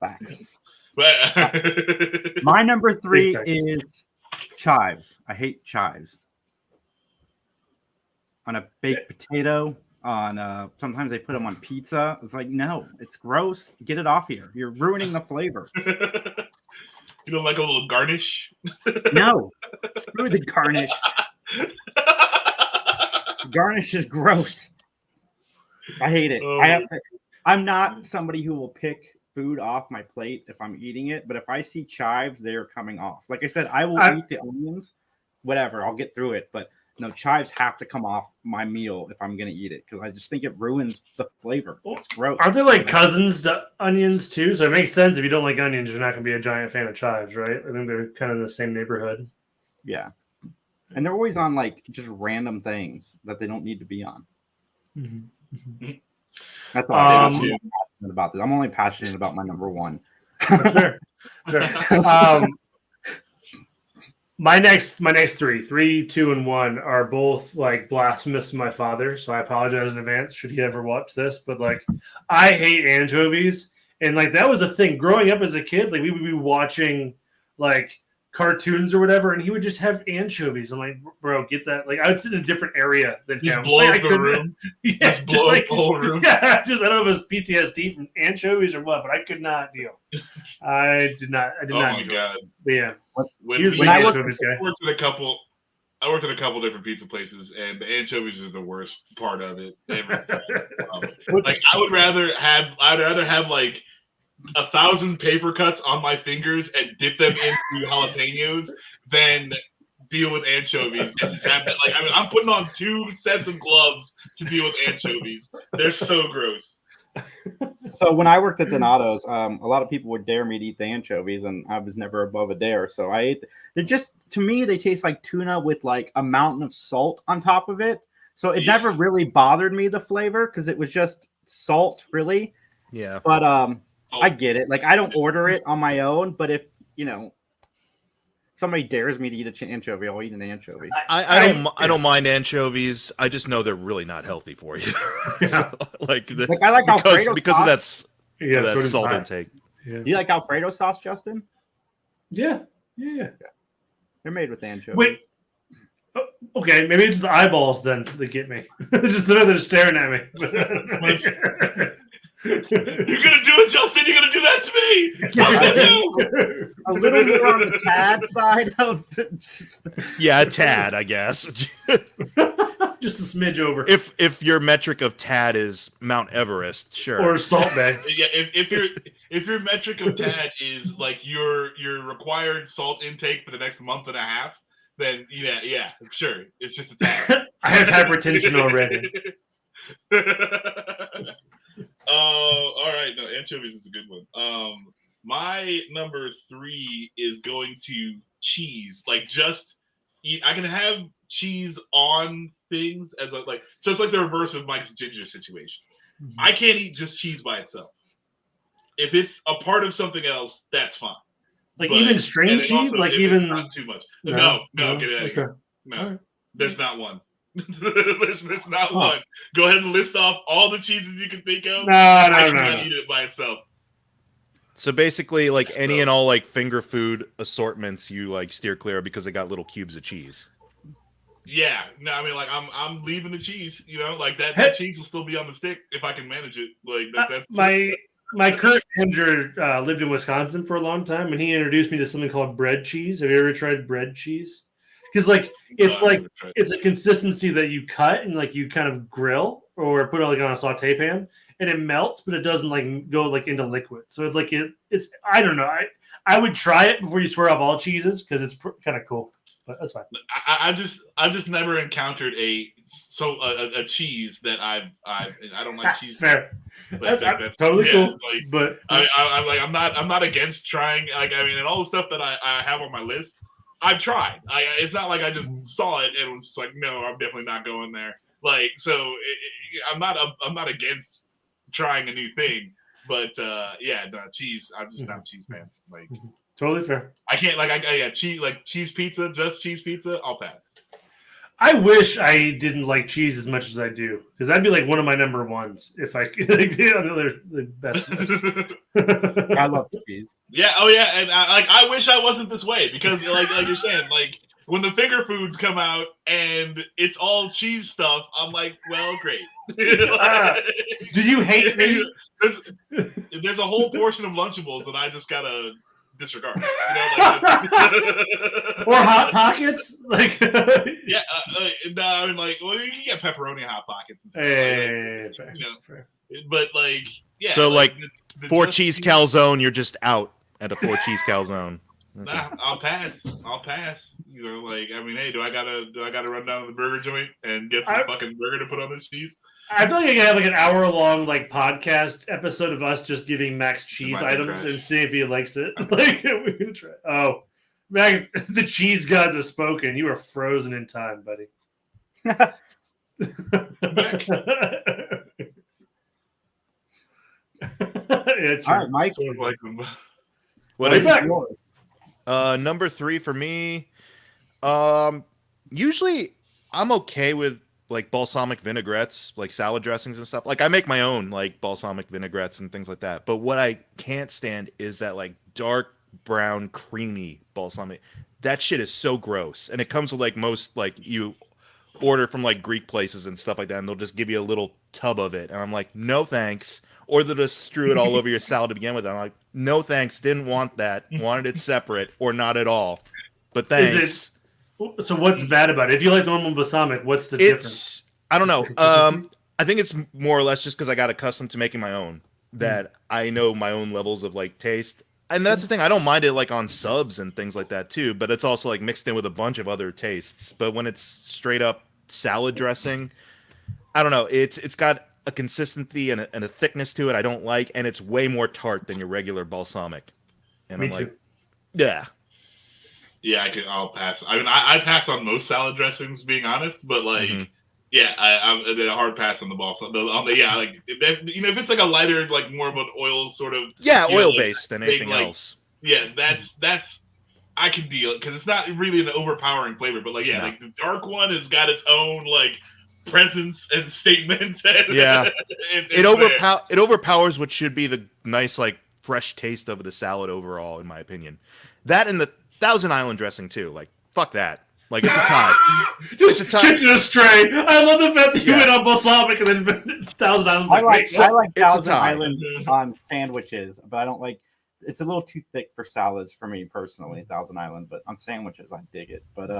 Facts. My number 3 is chives. I hate chives. On a baked potato, on sometimes they put them on pizza. It's like, no, it's gross. Get it off here. You're ruining the flavor. You don't like a little garnish? No, screw the garnish. Garnish is gross. I hate it. I'm not somebody who will pick food off my plate if I'm eating it, but if I see chives, they're coming off. Like I said, I will eat the onions, whatever. I'll get through it, but no, chives have to come off my meal if I'm going to eat it, because I just think it ruins the flavor. It's gross. Aren't they like cousins to onions too? So it makes sense if you don't like onions, you're not going to be a giant fan of chives, right? I think they're kind of in the same neighborhood. Yeah. And they're always on like just random things that they don't need to be on. Mm-hmm. That's all I'm passionate about this. I'm only passionate about my number 1. Sure. My next 3, 2, and 1 are both like blasphemous to my father, so I apologize in advance should he ever watch this. But like, I hate anchovies, and like that was a thing growing up as a kid. Like, we would be watching like cartoons or whatever, and he would just have anchovies. I'm like, bro, get that. Like, I would sit in a different area than Just him. blow Like, up the room. Yeah, Just blow up the whole room. Yeah, I don't know if it's PTSD from anchovies or what, but I could not deal. I did not. Oh my enjoy god! It. But yeah, when I worked at a couple different pizza places, and the anchovies are the worst part of it. Like I'd rather have like 1,000 paper cuts on my fingers and dip them into jalapenos than deal with anchovies and just have that. Like, I mean, I'm putting on 2 sets of gloves to deal with anchovies. They're so gross. So when I worked at Donato's, a lot of people would dare me to eat the anchovies, and I was never above a dare. So I ate. They're just, to me, they taste like tuna with like a mountain of salt on top of it. So it never really bothered me, the flavor, because it was just salt, really. Yeah. But I get it. Like, I don't order it on my own, but if somebody dares me to eat an anchovy, I'll eat an anchovy. I don't mind anchovies. I just know they're really not healthy for you. So, I like Alfredo because sauce. of that salt intake. Yeah. Do you like Alfredo sauce, Justin? Yeah. They're made with anchovies. Wait. Okay, maybe it's the eyeballs then that get me. Just they're staring at me. You're gonna do it, Justin. You're gonna do that to me. A little more on the tad side of Yeah, a tad, I guess. Just a smidge over. If your metric of tad is Mount Everest, sure. Or Salt Bay. Yeah, if your metric of tad is like your required salt intake for the next month and a half, then yeah, sure, it's just a tad. I have hypertension already. All right, no, anchovies is a good one. My number 3 is going to cheese. Like, just eat. I can have cheese on things so it's like the reverse of Mike's ginger situation. Mm-hmm. I can't eat just cheese by itself. If it's a part of something else, that's fine. Like, but even string cheese, also, like even not too much. No, get it out of here. No, right. There's not one. There's not one. Go ahead and list off all the cheeses you can think of. I cannot eat it by itself. So basically, like any and all like finger food assortments, you like steer clear because they got little cubes of cheese. Yeah, no, I mean, like I'm leaving the cheese. Like that cheese will still be on the stick if I can manage it. Like that's my current manager lived in Wisconsin for a long time, and he introduced me to something called bread cheese. Have you ever tried bread cheese? Because it's a consistency that you cut and like you kind of grill or put it like on a saute pan, and it melts, but it doesn't like go like into liquid. So it's I don't know. I would try it before you swear off all cheeses because it's kind of cool. But that's fine. I just never encountered a cheese that I don't like cheese. Fair. That's totally cool. Like, but I'm not against trying. Like, I mean, and all the stuff that I have on my list, I've tried. It's not like I just saw it and was just like, no, I'm definitely not going there. Like, so I'm not against trying a new thing, but cheese. I'm just not a cheese fan. Like, totally fair. I can't cheese pizza, just cheese pizza. I'll pass. I wish I didn't like cheese as much as I do, because that'd be like one of my number ones. If I could, the best. I love cheese. Yeah. Oh yeah. And I wish I wasn't this way, because like you're saying, like when the finger foods come out and it's all cheese stuff, I'm like, well, great. Do you hate me? There's a whole portion of Lunchables that I just gotta disregard. Or Hot Pockets, like yeah. No, I mean, like, well, you can get pepperoni Hot Pockets and stuff. Fair. But like, yeah. So like, the 4 cheese calzone, you're just out at a 4 cheese calzone. Okay. Nah, I'll pass. Like, I mean, hey, do I gotta run down to the burger joint and get some fucking burger to put on this cheese? I feel like I can have like an hour-long like podcast episode of us just giving Max cheese items and see if he likes it. Like, we're gonna try. Oh, Max, the cheese gods have spoken. You are frozen in time, buddy. Yeah, all right, Mike. What is number 3 for me? Usually I'm okay with like balsamic vinaigrettes, like salad dressings and stuff. Like, I make my own like balsamic vinaigrettes and things like that. But what I can't stand is that like dark brown, creamy balsamic. That shit is so gross. And it comes with like most like you order from like Greek places and stuff like that, and they'll just give you a little tub of it. And I'm like, no thanks. Or they'll just strew it all over your salad to begin with. I'm like, no thanks, didn't want that. Wanted it separate or not at all. But thanks. So what's bad about it? If you like normal balsamic, what's the difference? I don't know. I think it's more or less just because I got accustomed to making my own, that I know my own levels of like taste. And that's the thing. I don't mind it like on subs and things like that too, but it's also like mixed in with a bunch of other tastes. But when it's straight up salad dressing, I don't know. It's got a consistency and a thickness to it I don't like, and it's way more tart than your regular balsamic. And Me I'm too. like, yeah. Yeah, I'll pass. I mean, I pass on most salad dressings, being honest, but like, yeah, I'm a hard pass on the balsamic. Like if it's like a lighter, like more of an oil sort of, oil based than anything else. Yeah, that's I can deal because it's not really an overpowering flavor, but like like the dark one has got its own like presence and statement. Yeah, it overpowers what should be the nice like fresh taste of the salad overall, in my opinion. That and the Thousand Island dressing too. Like fuck that. Like it's a tie. Just catching a stray. I love the fact that you went on balsamic and then Thousand Island. I like Thousand tie. Island on sandwiches, but I don't like. It's a little too thick for salads for me personally, Thousand Island. But on sandwiches, I dig it. But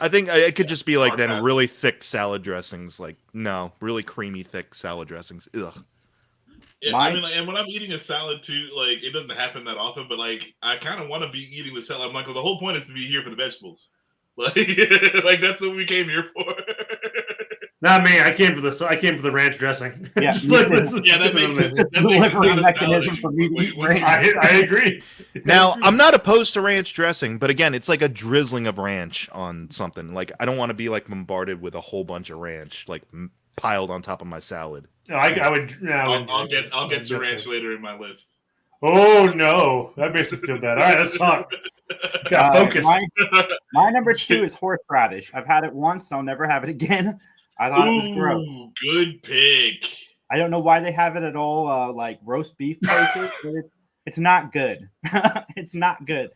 I think it could just be like then really thick salad dressings. Like no, really creamy thick salad dressings. Ugh. Yeah, I mean, like, and when I'm eating a salad too, like it doesn't happen that often, but like I kind of want to be eating the salad. I'm like, well, the whole point is to be here for the vegetables. Like, like that's what we came here for. Not me. I came for the ranch dressing. Yeah, that makes sense. Delivery mechanism for me to eat ranch. I agree. Now, I'm not opposed to ranch dressing, but again, it's like a drizzling of ranch on something. Like I don't want to be like bombarded with a whole bunch of ranch like piled on top of my salad. No, I would. No, I'll get to ranch later in my list. Oh no, that makes me feel bad. All right, let's talk. Got focus. My number 2 is horseradish. I've had it once, and I'll never have it again. I thought it was gross. Good pick. I don't know why they have it at all. Like roast beef places, but it's not good. It's not good.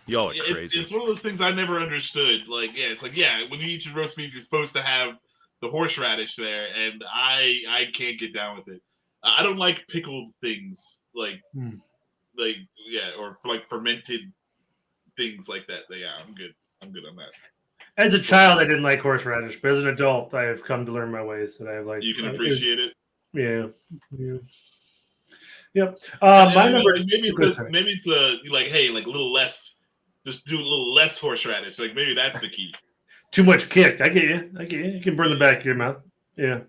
Y'all are crazy. It's one of those things I never understood. Like, it's like when you eat your roast beef, you're supposed to have the horseradish there, and I can't get down with it. I don't like pickled things or like fermented things like that. I'm good. I'm good on that. As a child, I didn't like horseradish, but as an adult, I have come to learn my ways, and I like. You can appreciate it. Yeah. Yep. My number. Maybe it's a little less. Just do a little less horseradish. Like maybe that's the key. Too much kick. I get you. You can burn the back of your mouth. Yeah.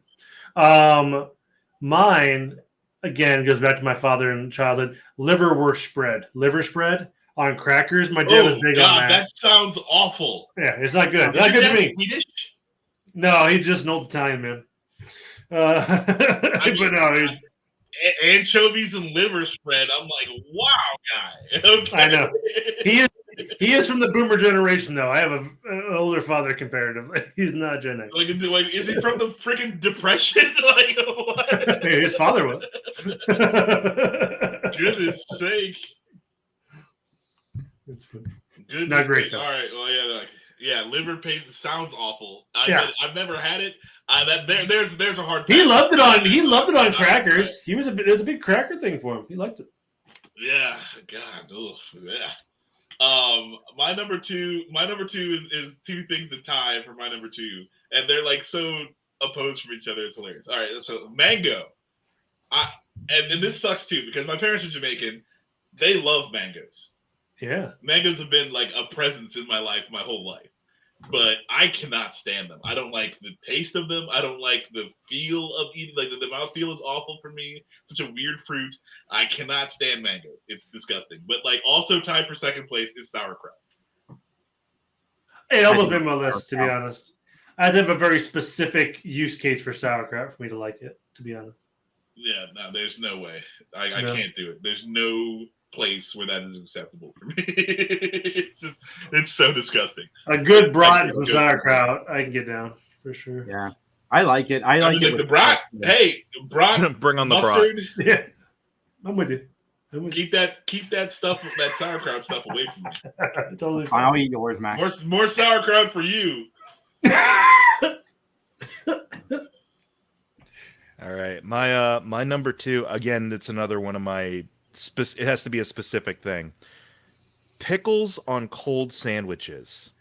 Mine again goes back to my father in childhood. Liver spread on crackers. My dad was big on that. That sounds awful. Yeah, it's not good. Not good to me. Swedish? No, he's just an old Italian man. But no, anchovies and liver spread. I'm like, wow, guy. Okay. I know. He is from the boomer generation, though. I have an older father comparatively. He's not Gen X. Like, is he from the freaking Depression? Like, what? His father was. Goodness sake. It's Not great, though. All right. Well, liver paste sounds awful. I've never had it. There's a hard pass. He loved it on crackers. It was a big cracker thing for him. He liked it. Yeah. God. Ugh, yeah. My number two is two things that tie for my number 2, and they're like so opposed from each other. It's hilarious. All right, so mango. And this sucks too because my parents are Jamaican. They love mangoes. Yeah, mangoes have been like a presence in my life my whole life, but I cannot stand them. I don't like the taste of them. I don't like the feel of eating. Like the mouthfeel is awful for me. Such a weird fruit. I cannot stand mango. It's disgusting. But like also tied for second place is sauerkraut. It almost made my list, to be honest. I have a very specific use case for sauerkraut for me to like it, to be honest. Yeah, no, there's no way. I can't do it. There's no place where that is acceptable for me. It's so disgusting. A good brat and some sauerkraut, I can get down for sure. Yeah, I like it. I like it. The brat. Hey, brat. Bring on the mustard. brat. Yeah, I'm with you. Keep that stuff, that sauerkraut stuff away from me. Totally Fine, I'll eat yours, Max. More sauerkraut for you. All right, my number 2 again. That's another one of my. It has to be a specific thing. Pickles on cold sandwiches.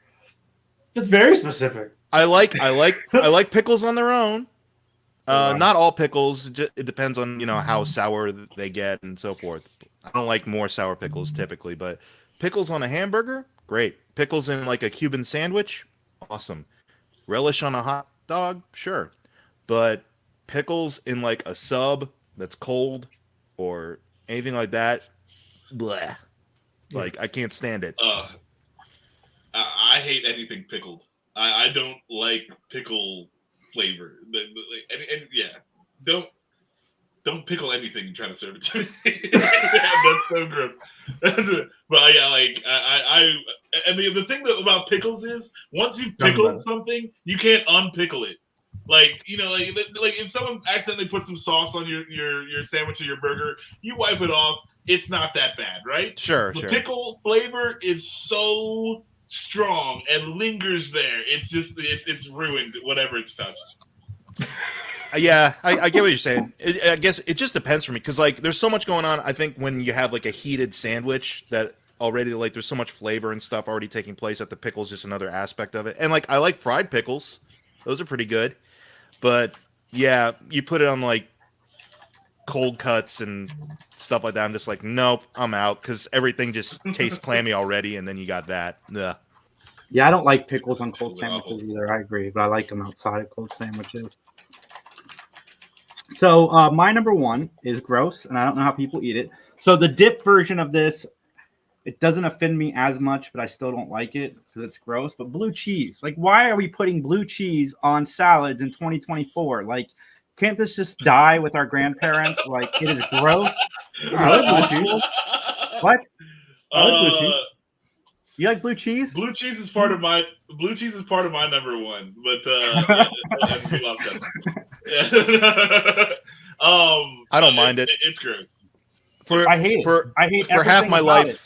That's very specific. I like pickles on their own. Not all pickles. It depends on how sour they get and so forth. I don't like more sour pickles typically, but pickles on a hamburger, great. Pickles in like a Cuban sandwich, awesome. Relish on a hot dog, sure. But pickles in like a sub that's cold or anything like that, bleh. Like I can't stand it. I hate anything pickled. I don't like pickle flavor. Don't pickle anything and try to serve it to me. That's so gross. But yeah, like and the thing about pickles is once you've pickled something, you can't unpickle it. Like like if someone accidentally put some sauce on your sandwich or your burger, you wipe it off. It's not that bad, right? Sure. The pickle flavor is so strong and lingers there. It's just it's ruined whatever it's touched. Yeah, I get what you're saying. I guess it just depends for me because like there's so much going on. I think when you have like a heated sandwich that already like there's so much flavor and stuff already taking place that the pickle's just another aspect of it. And like I like fried pickles; those are pretty good. But yeah, you put it on like cold cuts and stuff like that. I'm just like, nope, I'm out because everything just tastes clammy already, and then you got that. Ugh. Yeah, I don't like pickles on cold sandwiches either. I agree, but I like them outside of cold sandwiches. So my number 1 is gross, and I don't know how people eat it. So the dip version of this, it doesn't offend me as much, but I still don't like it because it's gross. But blue cheese, like, why are we putting blue cheese on salads in 2024? Like, can't this just die with our grandparents? Like, it is gross. I like blue cheese. What? I like blue cheese. You like blue cheese? Blue cheese is part of my number 1, but we lost that. I don't mind it. It's gross. I hate it. I hate for half my life. It.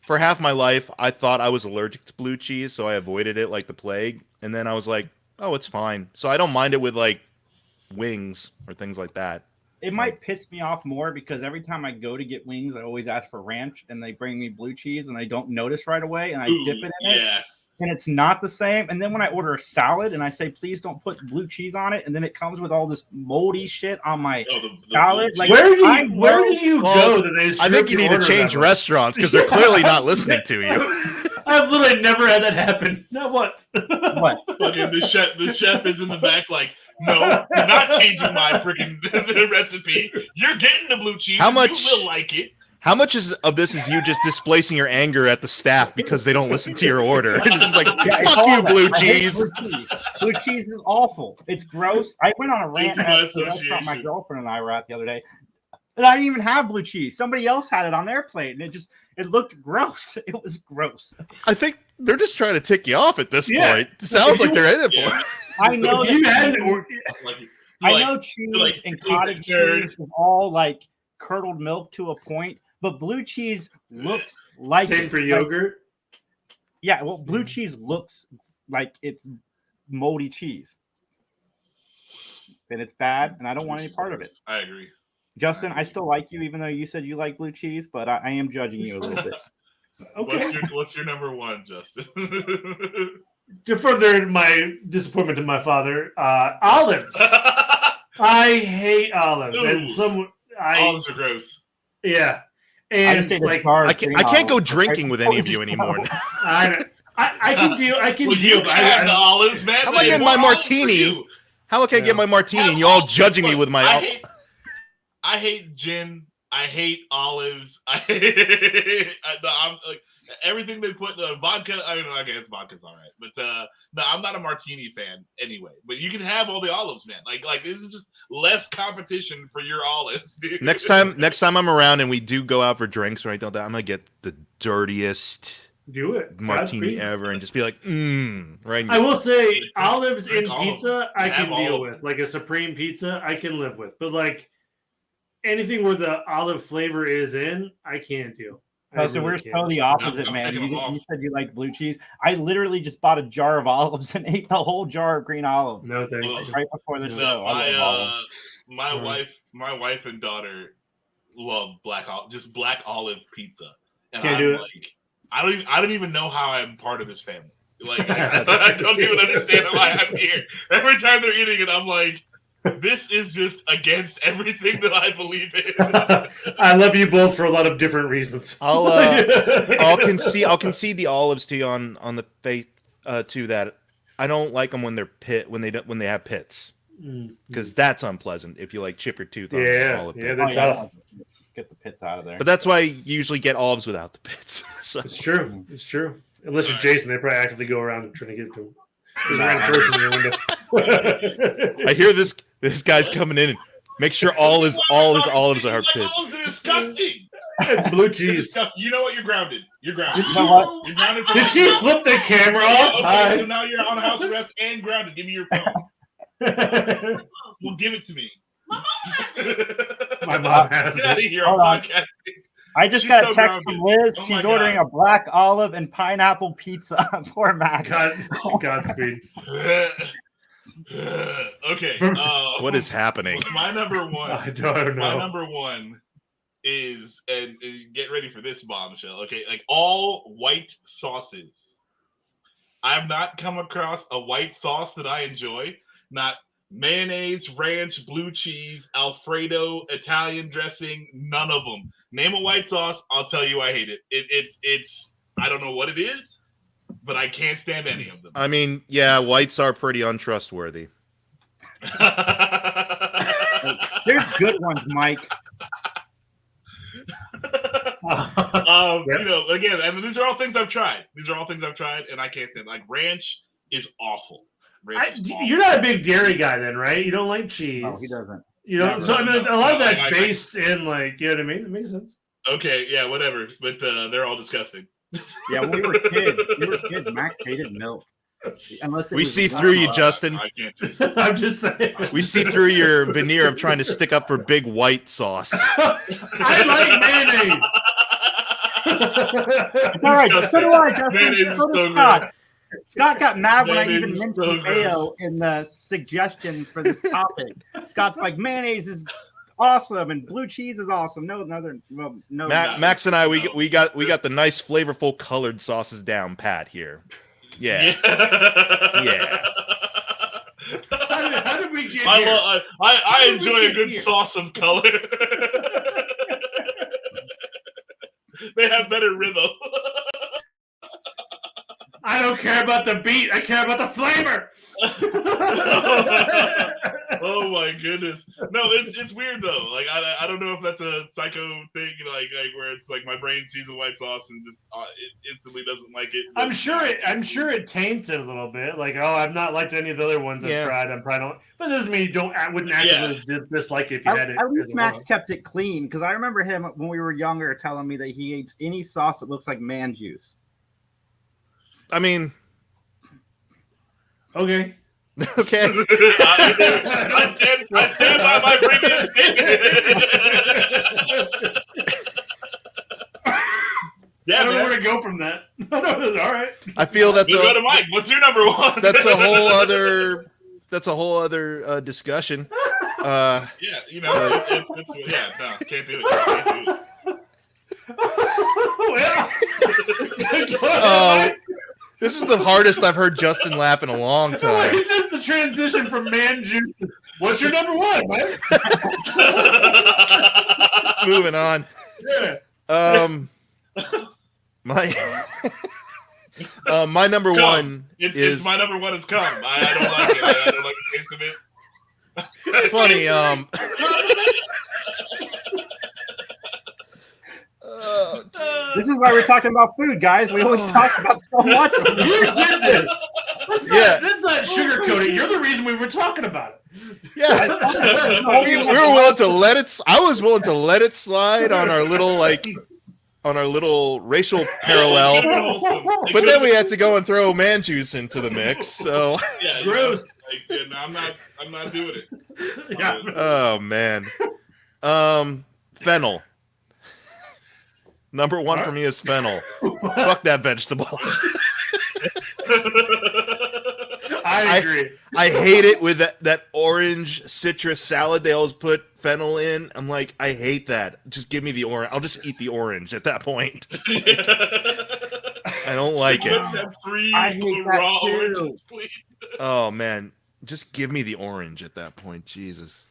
For half my life, I thought I was allergic to blue cheese, so I avoided it like the plague. And then I was like, oh, it's fine. So I don't mind it with like wings or things like that. It might piss me off more because every time I go to get wings, I always ask for ranch, and they bring me blue cheese, and I don't notice right away, and I dip it in it, and it's not the same. And then when I order a salad and I say, please don't put blue cheese on it, and then it comes with all this moldy shit on my salad. Like, where do you go? I think you need to change restaurants because they're clearly not listening to you. I've literally never had that happen. Not once. What? Fucking the chef is in the back like, no, you're not changing my freaking recipe. You're getting the blue cheese. How much? You will like it. How much of this is you just displacing your anger at the staff because they don't listen to your order? It's just like, fuck you, blue cheese. Blue cheese is awful. It's gross. I went on a rant at the restaurant my girlfriend and I were at the other day, and I didn't even have blue cheese. Somebody else had it on their plate, and it looked gross. It was gross. I think they're just trying to tick you off at this point. It sounds like they're in it for it. I know. I know cheese like, and cottage cheese is all like curdled milk to a point, but blue cheese looks like same for yogurt. Yeah, well, blue cheese looks like it's moldy cheese, and it's bad, and I don't want any part of it. I agree. Justin, I still like you, even though you said you like blue cheese, but I am judging you a little bit. Okay. What's your number 1, Justin? To further my disappointment to my father, olives. I hate olives, Ooh. Olives are gross. Yeah, and I can't go drinking with any of you anymore. I can deal. I can well, deal. You have the olives, man. How am I getting my martini? How can I get my martini and you all judging me with my? I hate gin. I hate olives. I'm like everything they put in vodka. I don't know. I guess vodka's all right, but no, I'm not a martini fan anyway. But you can have all the olives, man. Like this is just less competition for your olives, dude. Next time I'm around and we do go out for drinks or anything like that, I'm gonna get the dirtiest martini ever and just be like, right. I will say olives in pizza I can deal with. Like a supreme pizza, I can live with, but like anything where the olive flavor is in, I can't do. So we're so the opposite, man. You said you like blue cheese. I literally just bought a jar of olives and ate the whole jar of green olive. No, thank you. Right before the show. My wife and daughter love black olive pizza. And Can't do it. Like, I don't even know how I'm part of this family. Like I don't even understand why I'm here. Every time they're eating it, I'm like, this is just against everything that I believe in. I love you both for a lot of different reasons. I'll concede the olives to you on the faith to that. I don't like them when they have pits, because that's unpleasant. If you like chip your tooth on olive pit. They're tough. Get the pits out of there. But that's why you usually get olives without the pits. So. It's true. It's true. Unless you're Jason, they probably actively go around and trying to get to him. There's a person in your window. I hear this guy's coming in and make sure all his olives are pit. Olives are disgusting. Blue cheese. You know what? You're grounded. You're grounded. You're grounded. Did she flip the camera off? Okay, so now you're on house arrest and grounded. Give me your phone. Well, give it to me. My mom has Get out of it. here. I'm podcasting. I just got a text from Liz. She's ordering a black olive and pineapple pizza. Poor Max. Godspeed. Okay. What is happening? My number one. I don't know. My number one is, and get ready for this bombshell. Okay, like all white sauces. I've not come across a white sauce that I enjoy. Not mayonnaise, ranch, blue cheese, Alfredo, Italian dressing. None of them. Name a white sauce, I'll tell you I hate it. It's I don't know what it is, but I can't stand any of them. I mean, yeah, whites are pretty untrustworthy. There's good ones, Mike. You know, again, and these are all things I've tried. And I can't stand. Like ranch is awful. You're not a big dairy guy, then, right? You don't like cheese. No, he doesn't. You know, so I mean, a lot of that's based in, like, you know what I mean? It makes sense. Okay, yeah, whatever. But they're all disgusting. Yeah, when we were kids, Max hated milk. We see through you, Justin. I'm just saying. We see through your veneer of trying to stick up for big white sauce. I like mayonnaise. All right, so do I, Justin. Mayonnaise is So so does Scott. good. Scott got mad when I Mayonnaise even is mentioned so mayo in the suggestions for this topic. Scott's like, mayonnaise is awesome and blue cheese is awesome. No. Max and I, we got the nice, flavorful, colored sauces down pat here. Yeah. How did we get here? I enjoy a good sauce of color. They have better rhythm. I don't care about the beat. I care about the flavor. Oh my goodness! No, it's weird though. Like I don't know if that's a psycho thing, like where it's like my brain sees a white sauce and just it instantly doesn't like it. I'm sure it taints it a little bit. Like, oh, I've not liked any of the other ones I've tried. I'm probably don't. But it doesn't mean you wouldn't actively dislike it if you had it. At least Max kept it clean, because I remember him when we were younger telling me that he eats any sauce that looks like man juice. I mean, okay. Okay. I stand by my previous statement. Yeah, I don't know where to go from that. No, that's all right. I feel that's go to Mike. What's your number one? That's a whole other discussion. Yeah, you know, no, can't do it. This is the hardest I've heard Justin laugh in a long time. It's just the transition from man juice. What's your number one, man? Moving on. Yeah. My number one is my number one has come. I don't like it. I don't like the taste of it. Funny. This is why we're talking about food, guys. We always talk about so much. You did this. Let's not sugarcoat it. You're the reason we were talking about it. Yeah, we were willing to let it. I was willing to let it slide on our little racial parallel, but then we had to go and throw man juice into the mix. So yeah, gross. I'm not doing it. Yeah. Oh man. Fennel. Number one for me is fennel. Fuck that vegetable. I agree. I hate it with that orange citrus salad they always put fennel in. I'm like, I hate that. Just give me the orange. I'll just eat the orange at that point. I don't like it. I hate that too. Oh man, just give me the orange at that point. Jesus.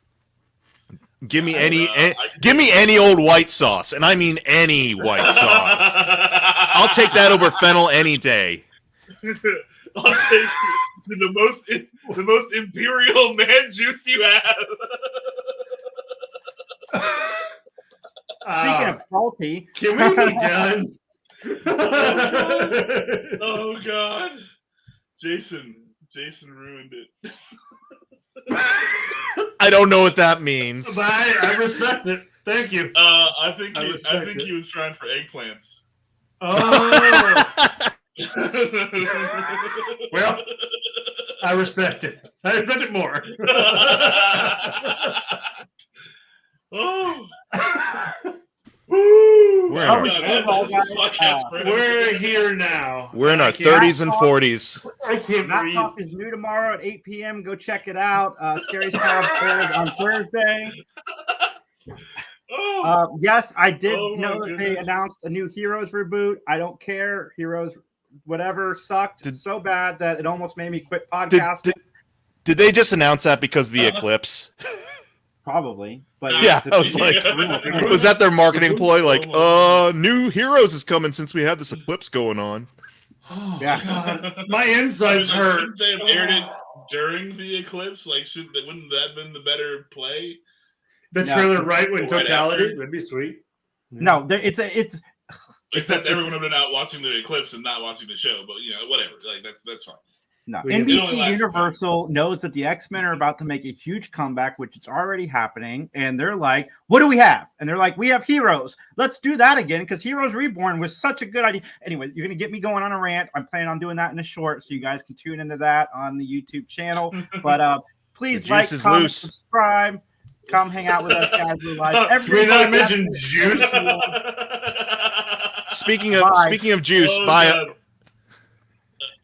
Give me any old white sauce, and I mean any white sauce. I'll take that over fennel any day. I'll take the most imperial man juice you have. Speaking of salty, can we be done? Oh God, Jason ruined it. I don't know what that means. But I respect it. Thank you. I think he was trying for eggplants. Oh. Well, I respect it. I respect it more. Oh. We're here now. We're in our 30s and 40s. I can't That breathe. Talk is new tomorrow at 8 p.m. Go check it out. Scary Squad airs on Thursday. Yes, I did know that they announced a new Heroes reboot. I don't care. Heroes, whatever, sucked so bad that it almost made me quit podcasting. Did they just announce that because of the eclipse? Probably. But yeah, I was like, was that their marketing ploy? Like, new Heroes is coming since we have this eclipse going on. Oh, yeah. God. My insides hurt. Shouldn't they have aired it during the eclipse? Like, wouldn't that have been the better play? The trailer right when totality? That'd be sweet. No, it's except everyone would have been out watching the eclipse and not watching the show, but whatever. Like that's fine. No, NBC Universal knows that the X-Men are about to make a huge comeback, which it's already happening. And they're like, what do we have? And they're like, we have Heroes. Let's do that again because Heroes Reborn was such a good idea. Anyway, you're going to get me going on a rant. I'm planning on doing that in a short, so you guys can tune into that on the YouTube channel. But please like, comment, subscribe. Come hang out with us, guys. We're live. We not mention juice. Speaking of juice,